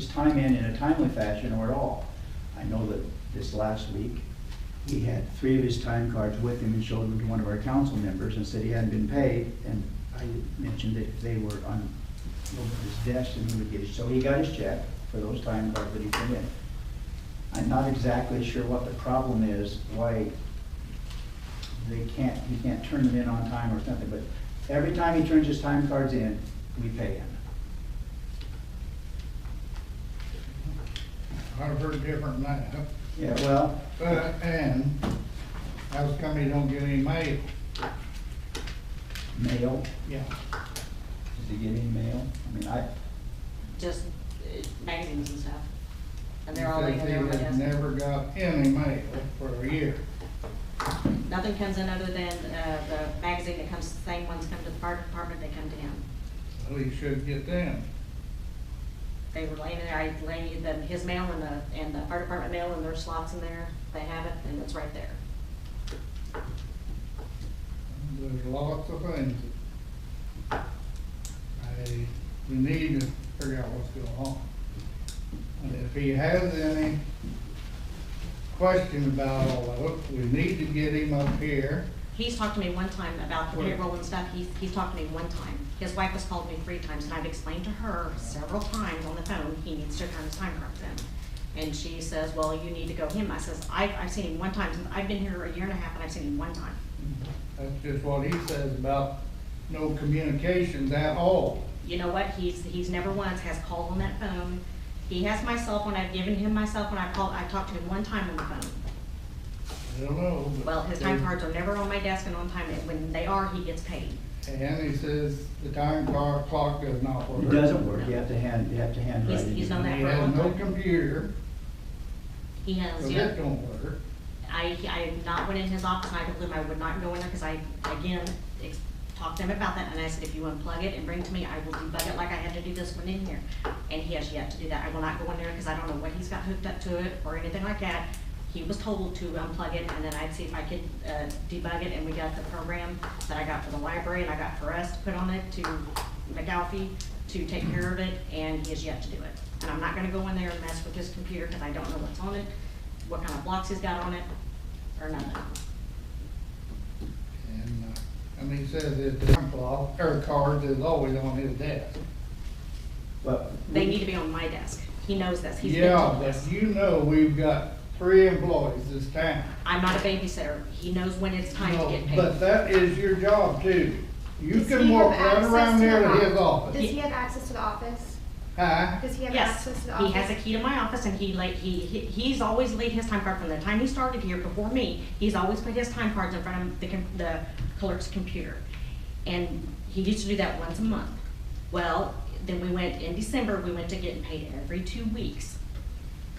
time in a timely fashion or at all. I know that this last week, he had 3 of his time cards with him and showed them to one of our council members and said he hadn't been paid. And I mentioned that if they were on his desk, then he would get it. So he got his check for those time cards that he put in. I'm not exactly sure what the problem is, why he can't turn them in on time or something, but every time he turns his time cards in, we pay him. I've heard different than that. Yeah, well, And house company don't get any mail. mail, Yeah. does he get any mail? I mean, Just magazines and stuff. And they're He all says leaving he there on my has desk. never got any mail for a year. Nothing comes in other than the magazine that comes, the same ones come to the fire department, they come to him. Well, he should get them. They were laying there, I laying them, his mail and the fire department mail, and there's slots in there, they have it, and it's right there. There's lots of things. We need to figure out what's going on. And if he has any question about all of it, we need to get him up here. He's talked to me one time about the Right. payroll and stuff, he's talked to me one time. His wife has called me 3 times, and I've explained to her several times on the phone, he needs to turn his time cards in. And she says, well, you need to go him. I says, I've seen him one time, I've been here a year and a half, and I've seen him one time. That's just what he says about no communications at all. You know what, he's never once has called on that phone. He has my cell phone, I've given him my cell phone, I've talked to him one time on the phone. I don't know. but Well, his time cards are never on my desk and on time, and when they are, he gets paid. And he says the time clock does not work. it doesn't work, you have to hand write it. He's done that He for a has long no time. computer, He has, so yeah. that don't work. I not went in his office, and I told him I would not go in there, because I, again, talked to him about that, and I said, if you unplug it and bring it to me, I will debug it like I had to do this one in here. And he has yet to do that. I will not go in there, because I don't know what he's got hooked up to it, or anything like that. He was told to unplug it, and then I'd see if I could debug it, and we got the program that I got for the library, and I got for us to put on it, to McAlfee, to take care of it, and he has yet to do it. And I'm not gonna go in there and mess with his computer, because I don't know what's on it, what kind of blocks he's got on it, or nothing. And he says that the time clock, or cards is always on his desk. Well, They need to be on my desk. He knows this. He's been Yeah, told but this. you know we've got 3 employees this town. I'm not a babysitter. He knows when it's time to No, get paid. but that is your job too. You Does can he walk have right access around to there the to his Does office. he have access to the office? Huh? Does he have Yes, access to the he office? has a key to my office, and he's always laid his time card from the time he started here before me. He's always put his time cards in front of the clerk's computer. And he used to do that once a month. Well, then we went, in December, we went to getting paid every 2 weeks.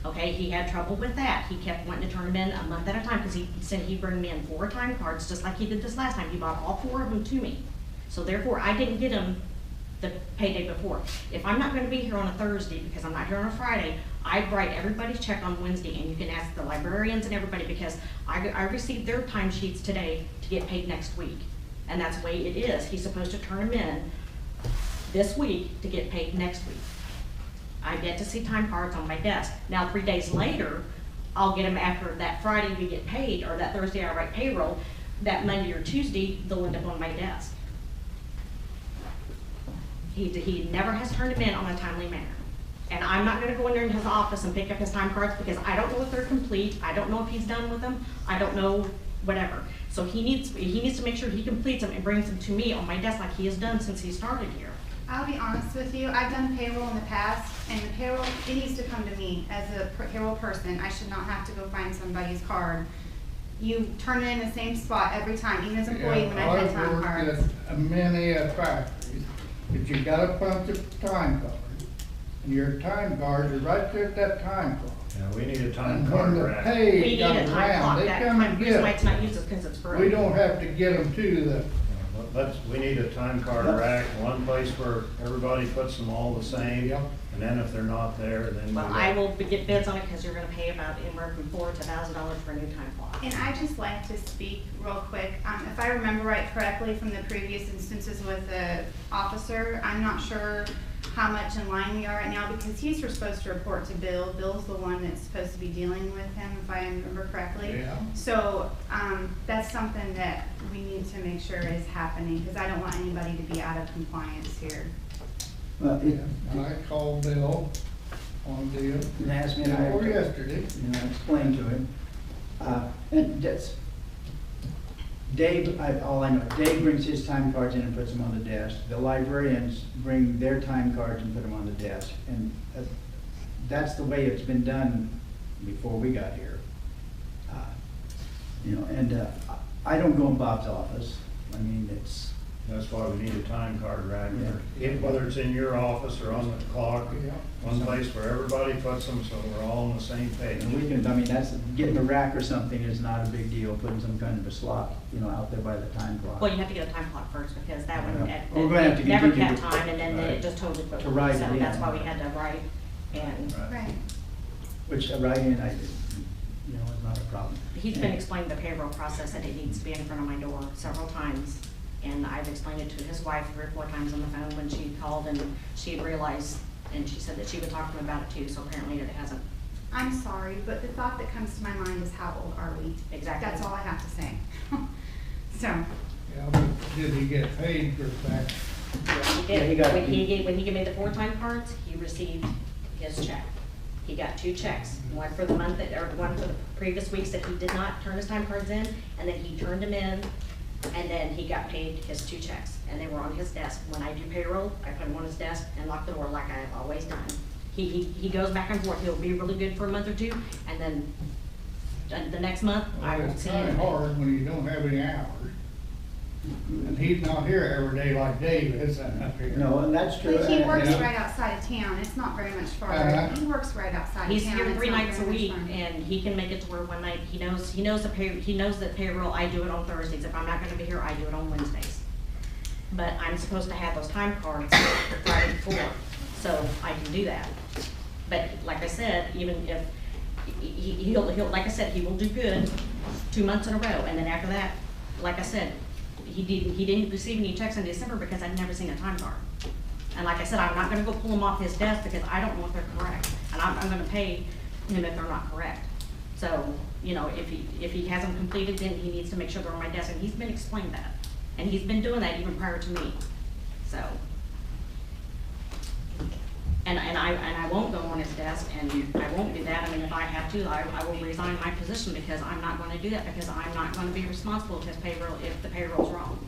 Okay, he had trouble with that. He kept wanting to turn them in a month at a time, because he said he'd bring me in 4 time cards, just like he did this last time. He bought all 4 of them to me. So therefore, I didn't get him the payday before. If I'm not gonna be here on a Thursday, because I'm not here on a Friday, I write everybody's check on Wednesday, and you can ask the librarians and everybody, because I received their timesheets today to get paid next week. And that's the way it is. He's supposed to turn them in this week to get paid next week. I get to see time cards on my desk. Now, 3 days later, I'll get them after that Friday we get paid, or that Thursday I write payroll. That Monday or Tuesday, they'll end up on my desk. He never has turned them in on a timely manner. And I'm not gonna go in there in his office and pick up his time cards, because I don't know if they're complete, I don't know if he's done with them, I don't know, whatever. So he needs to make sure he completes them and brings them to me on my desk, like he has done since he started here. I'll be honest with you, I've done payroll in the past, and the payroll, it needs to come to me as a payroll person. I should not have to go find somebody's card. You turn it in the same spot every time, even as an employee when I've had time cards. I've worked at many factories, but you got a bunch of time cards, and your time cards are right there at that time clock. Yeah, we need a time And card when the rack. We pay need a comes time around, clock. they That come and time, reason why get it's not it. used is because it's broken. We don't have to get them to the, We need a time card rack, one place where everybody puts them all the same. Yep. And then if they're not there, then we Well, I will get bids on it, because you're gonna pay about anywhere from $400 to $1,000 for a new time clock. And I just like to speak real quick. If I remember right correctly from the previous instances with the officer, I'm not sure how much in line we are right now, because he's supposed to report to Bill. Bill's the one that's supposed to be dealing with him, if I remember correctly. Yeah. So, that's something that we need to make sure is happening, because I don't want anybody to be out of compliance here. Well, And I called Bill on the deal, it has been, or yesterday. explained to him. And that's, Dave, all I know, Dave brings his time cards in and puts them on the desk. The librarians bring their time cards and put them on the desk. And that's the way it's been done before we got here. And I don't go in Bob's office. I mean, That's why we need a time card, right? Yeah. Whether it's in your office or on the clock, Yeah. one place where everybody puts them so we're all on the same page. and we can, I mean, that's, getting a rack or something is not a big deal, putting some kind of a slot, out there by the time clock. Well, you have to get a time clock first, because that one, Yeah. We're gonna have to never continue kept to- time, and then Right. it just totally quit. To write So it in. that's why we had to write, and Right. Which, writing, is not a problem. he's been explaining the payroll process, that it needs to be in front of my door several times. And I've explained it to his wife 3 or 4 times on the phone when she called, and she had realized, and she said that she would talk to him about it too, so apparently it hasn't. I'm sorry, but the thought that comes to my mind is how old are we? Exactly. That's all I have to say. So, Yeah, but did he get paid for that? He Yeah, did. he got- When he gave me the 4 time cards, he received his check. He got 2 checks, one for the month or one for the previous weeks that he did not turn his time cards in, and then he turned them in, and then he got paid his 2 checks, and they were on his desk. When I do payroll, I put them on his desk and lock the door like I've always done. He goes back and forth. He'll be really good for a month or 2, and then the next month, I Well, won't it's see kind him. of hard when you don't have any hours. And he's not here every day like Dave is up here. No, and that's true. but he works Yeah. right outside of town. It's not very much farther. Uh-huh. He works right outside of town. He's here It's 3 not nights a very much week, fun. and he can make it to where one night, he knows that payroll, I do it on Thursdays. If I'm not gonna be here, I do it on Wednesdays. But I'm supposed to have those time cards the Friday before, so I can do that. But like I said, even if, he'll, like I said, he will do good 2 months in a row, and then after that, like I said, he didn't receive any checks in December because I'd never seen a time card. And like I said, I'm not gonna go pull them off his desk because I don't know if they're correct, and I'm gonna pay him if they're not correct. So, if he has them completed, then he needs to make sure they're on my desk, and he's been explained that. And he's been doing that even prior to me, so. And I won't go on his desk, and I won't do that. I mean, if I have to, I will resign my position, because I'm not gonna do that, because I'm not gonna be responsible if the payroll's wrong.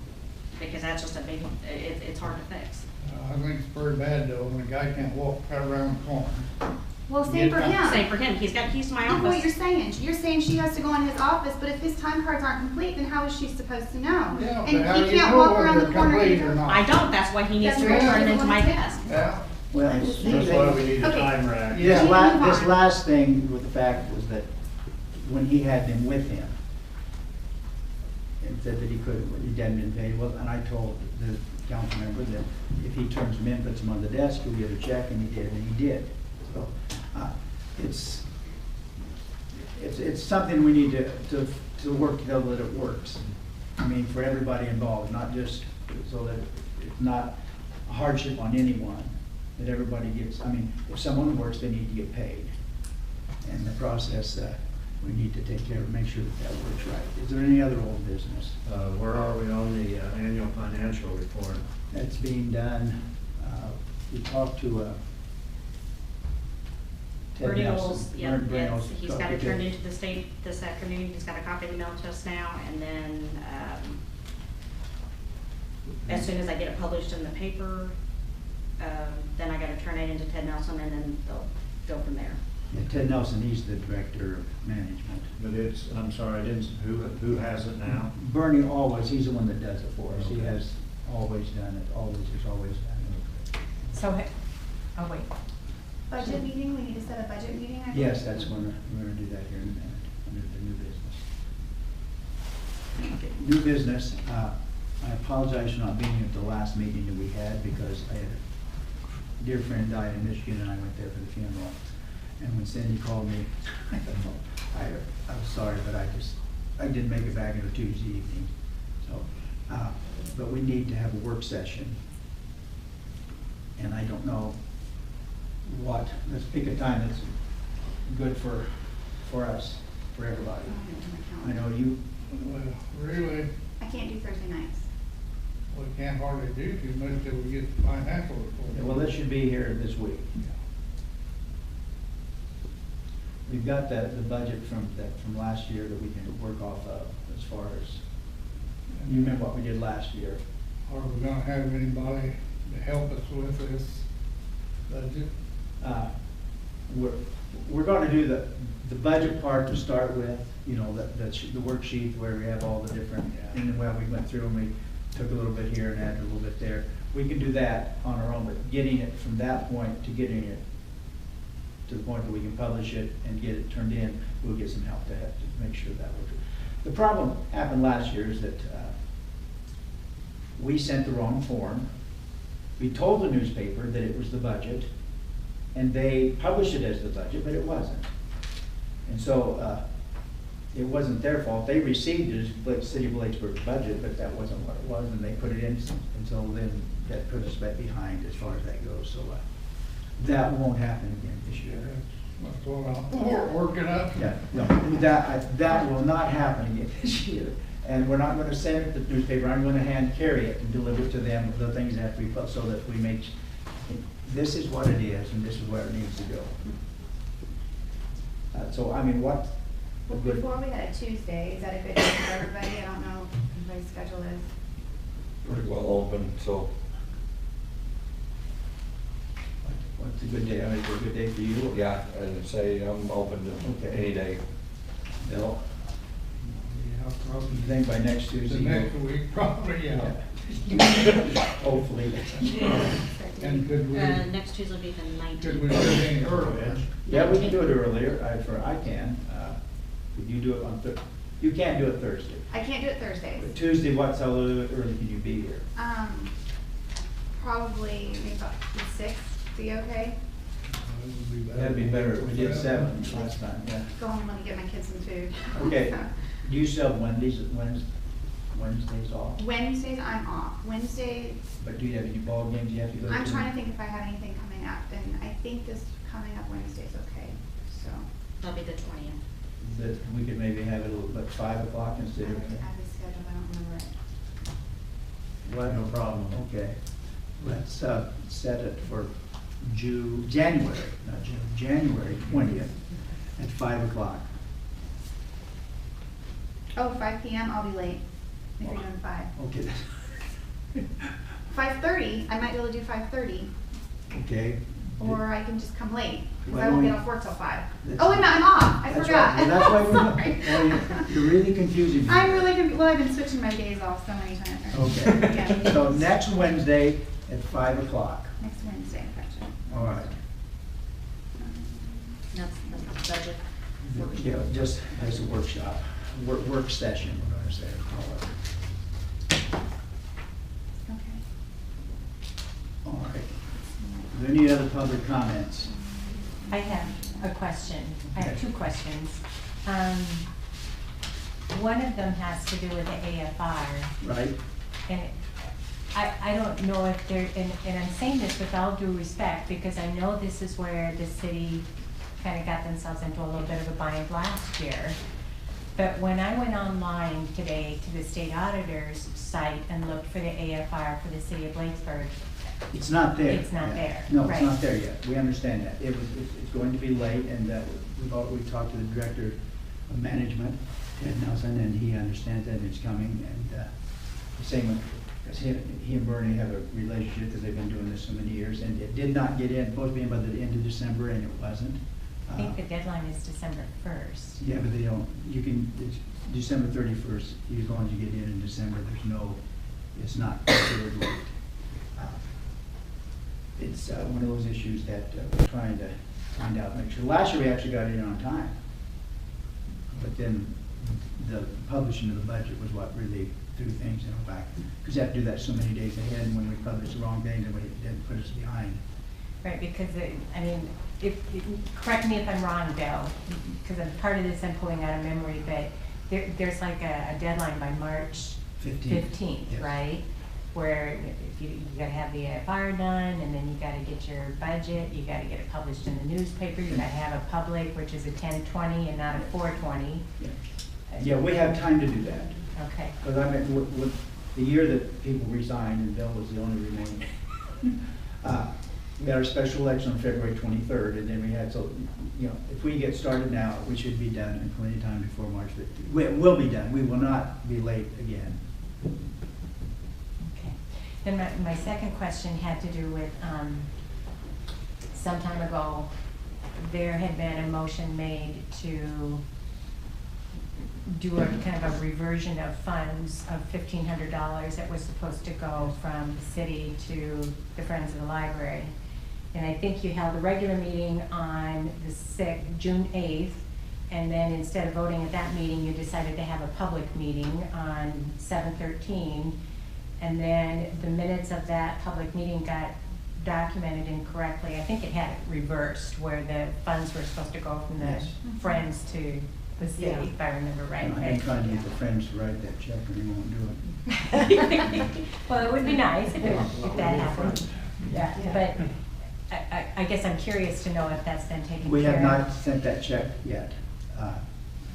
Because that's just a big, it's hard to fix. I think it's pretty bad though, when a guy can't walk right around the corner. Well, same for him. Same for him, he's got keys to my Look what you're office. saying. You're saying she has to go in his office, but if his time cards aren't complete, then how is she supposed to know? Yeah, And but how he do you can't know walk whether around the they're corner complete either. or not? I don't, that's why he needs to That's return right. them to my desk. Yeah. Well, That's why we need a Okay. time rack. Yeah. Move on. This last thing with the fact was that when he had them with him, and said that he hadn't been paid, well, and I told the council member that if he turns them in, puts them on the desk, he'll get a check, and he did, and he did. So, it's something we need to work so that it works. I mean, for everybody involved, not just so that it's not a hardship on anyone, that everybody gets, I mean, if someone works, they need to get paid. And the process, we need to take care of, make sure that works right. Is there any other old business? Where are we on the annual financial report? That's being done, we talked to Ted Bernie Nelson. Olds, yeah, Bernie yes, Olds he's talked got to it turned Ted. into the state this afternoon, he's got a copy emailed to us now, and then, as soon as I get it published in the paper, then I gotta turn it into Ted Nelson, and then they'll go from there. Yeah, Ted Nelson, he's the director of management. But I'm sorry, I didn't, who has it now? Bernie always, he's the one that does it for us. He Okay. has always done it, has always done it. So, oh, wait. Budget meeting, we need to set a budget meeting, I think. Yes, that's when we're gonna do that here in a minute, under the new business. Okay, new business, I apologize for not being at the last meeting that we had, because I had a dear friend died in Michigan, and I went there for the funeral. And when Cindy called me, I don't know, I was sorry, but I didn't make it back until Tuesday evening. So, but we need to have a work session And I don't know what, let's pick a time that's good for us, for everybody. I know you, Well, really, I can't do Thursday nights. we can't hardly do too much till we get the financial report. well, this should be here this week. We've got the budget from last year that we can work off of as far as, you remember what we did last year? Are we gonna have anybody to help us with this budget? We're gonna do the budget part to start with, you know, the worksheet where we have all the different, and then, well, we went through and we took a little bit here and added a little bit there. We can do that on our own, but getting it from that point to getting it to the point that we can publish it and get it turned in, we'll get some help to make sure that works. The problem happened last year is that we sent the wrong form. We told the newspaper that it was the budget, and they published it as the budget, but it wasn't. And so it wasn't their fault. They received it as City of Blakesburg's budget, but that wasn't what it was, and they put it in, and so then that put us back behind as far as that goes. So that won't happen again this year. That's what I'm working up. Yeah, no, that will not happen again this year. And we're not gonna send it to the newspaper, I'm gonna hand carry it and deliver it to them, the things that have to be put, so that we make, this is what it is, and this is where it needs to go. So, I mean, what? Well, before we had a Tuesday, is that a good day for everybody? I don't know what everybody's schedule is. Pretty well open, so. What's a good day? I mean, is it a good day for you? Yeah, I'd say I'm open to Okay. any day. Bill? Yeah, probably. You think by next The Tuesday? next week, probably, yeah. Hopefully. And could we, Next Tuesday will be the could we 19th. do it any earlier? Yeah, we can do it earlier, I can. Could you do it on you can't do it Thursday. I can't do it Thursdays. But Tuesday, how early can you be here? Probably maybe about 6, be okay? That'd be better, we did 7 last time, yeah. Go home and get my kids some food. Okay, do you still have Wednesdays off? Wednesdays, I'm off. Wednesday, But do you have any ball games you have to go to? I'm trying to think if I have anything coming up, and I think this coming up Wednesday's okay, so. That'll be the 20th. That we could maybe have it at 5 o'clock I instead have of. it scheduled, I don't remember it. What? No problem. Okay, let's set it for January, not June, January 20th at 5 o'clock. Oh, 5 PM, I'll be late, if you're doing 5. Okay. 5:30, I might be able to do 5:30, Okay. or I can just come late, because I Well, won't we- get off work till 5. That's Oh, wait, no, I'm off, I That's forgot. right. Well, that's why Sorry. you're really confusing me. I'm really, well, I've been switching my days off so many times. Okay, Yeah. so next Wednesday at 5 o'clock. Next Wednesday, gotcha. All right. That's the budget. Yeah, just as a workshop, work session, we're gonna say, call it. Okay. All right. Are there any other public comments? I have a question. I have Okay. 2 questions. One of them has to do with the AFR. Right? And I don't know if there, and I'm saying this with all due respect, because I know this is where the city kind of got themselves into a little bit of a bind last year. But when I went online today to the state auditor's site and looked for the AFR for the city of Blakesburg, It's not there. It's not yet. there, No, it's right. not there yet. We understand that. It's going to be late, and we talked to the director of management, Ted Nelson, and he understands that it's coming. And the same with, because he and Bernie have a relationship because they've been doing this so many years, and it did not get in, supposed to be in by the end of December, and it wasn't. I think the deadline is December 1st. Yeah, but they don't, it's December 31st, as long as you get in December, it's not considered late. It's one of those issues that we're trying to find out, make sure. Last year, we actually got in on time. But then the publishing of the budget was what really threw things in a whack. Because you have to do that so many days ahead, and when we publish the wrong things, then put us behind. Right, because, I mean, correct me if I'm wrong, Bill, because part of this I'm pulling out of memory, but there's like a deadline by March 15th, Yes. right? where if you gotta have the AFR done, and then you gotta get your budget, you gotta get it published in the newspaper, you gotta have a public, which is a 10/20 and not a 4/20. Yeah, we have time to do that. Okay. Because I mean, with the year that people resigned and Bill was the only remaining, we had our special election on February 23rd, and then we had, so, you know, if we get started now, we should be done in plenty of time before March 15th. We will be done. We will not be late again. Okay. Then my second question had to do with, some time ago, there had been a motion made to do a kind of a reversion of funds of $1,500 that was supposed to go from the city to the Friends of the Library. And I think you held a regular meeting on the June 8th, and then instead of voting at that meeting, you decided to have a public meeting on 7/13. And then the minutes of that public meeting got documented incorrectly. I think it had it reversed, where the funds were supposed to go from the Yes. Friends to the city, Yeah. if I remember right. I've been trying to get the Friends to write that check, and they won't do it. Well, it would be nice if that happened. Yeah, Yeah. but I guess I'm curious to know if that's been taken care of. We have not sent that check yet.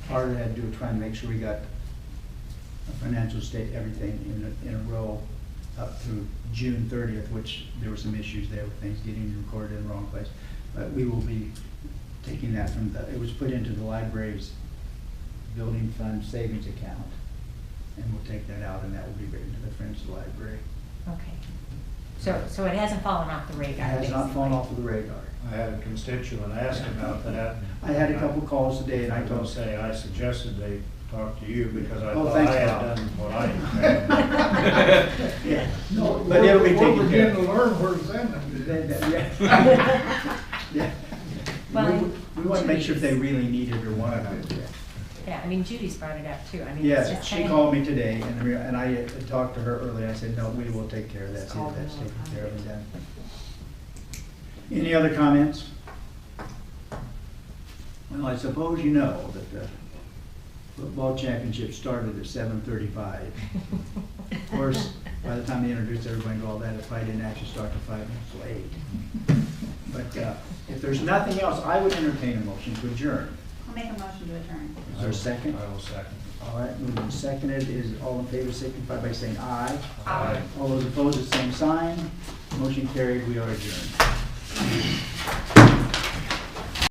Part of it had to do with trying to make sure we got a financial state, everything in a row up through June 30th, which there were some issues there with things getting recorded in the wrong place. But we will be taking that from it was put into the library's building fund savings account. And we'll take that out, and that will be written to the Friends of the Library. Okay. So it hasn't fallen off the radar, It has not basically. fallen off of the radar. I had a constituent ask about that. I had a couple calls today, and I I don't told say, I suggested they talk to you because I Oh, thought thanks, I had Bob. done what I had. yeah, no, but it'll be We're taken care beginning of. to learn where it's ending. Yeah. Yeah. Well, We want to make sure if they really need it or want it. Yeah, I mean, Judy's brought it up too. I mean, it's Yes, just she kind of- called me today, and I had talked to her earlier. I said, no, we will take care of that. See if that's taken care of and done. Any other comments? Well, I suppose you know that the football championship started at 7:35. Of course, by the time they introduced everybody to all that, it probably didn't actually start till 5 minutes late. But if there's nothing else, I would entertain a motion to adjourn. I'll make a motion to adjourn. Is there a second? I will second. All right, moved and seconded. Is all in favor signify by saying aye. Aye. All those opposed, the same sign. Motion carried. We are adjourned.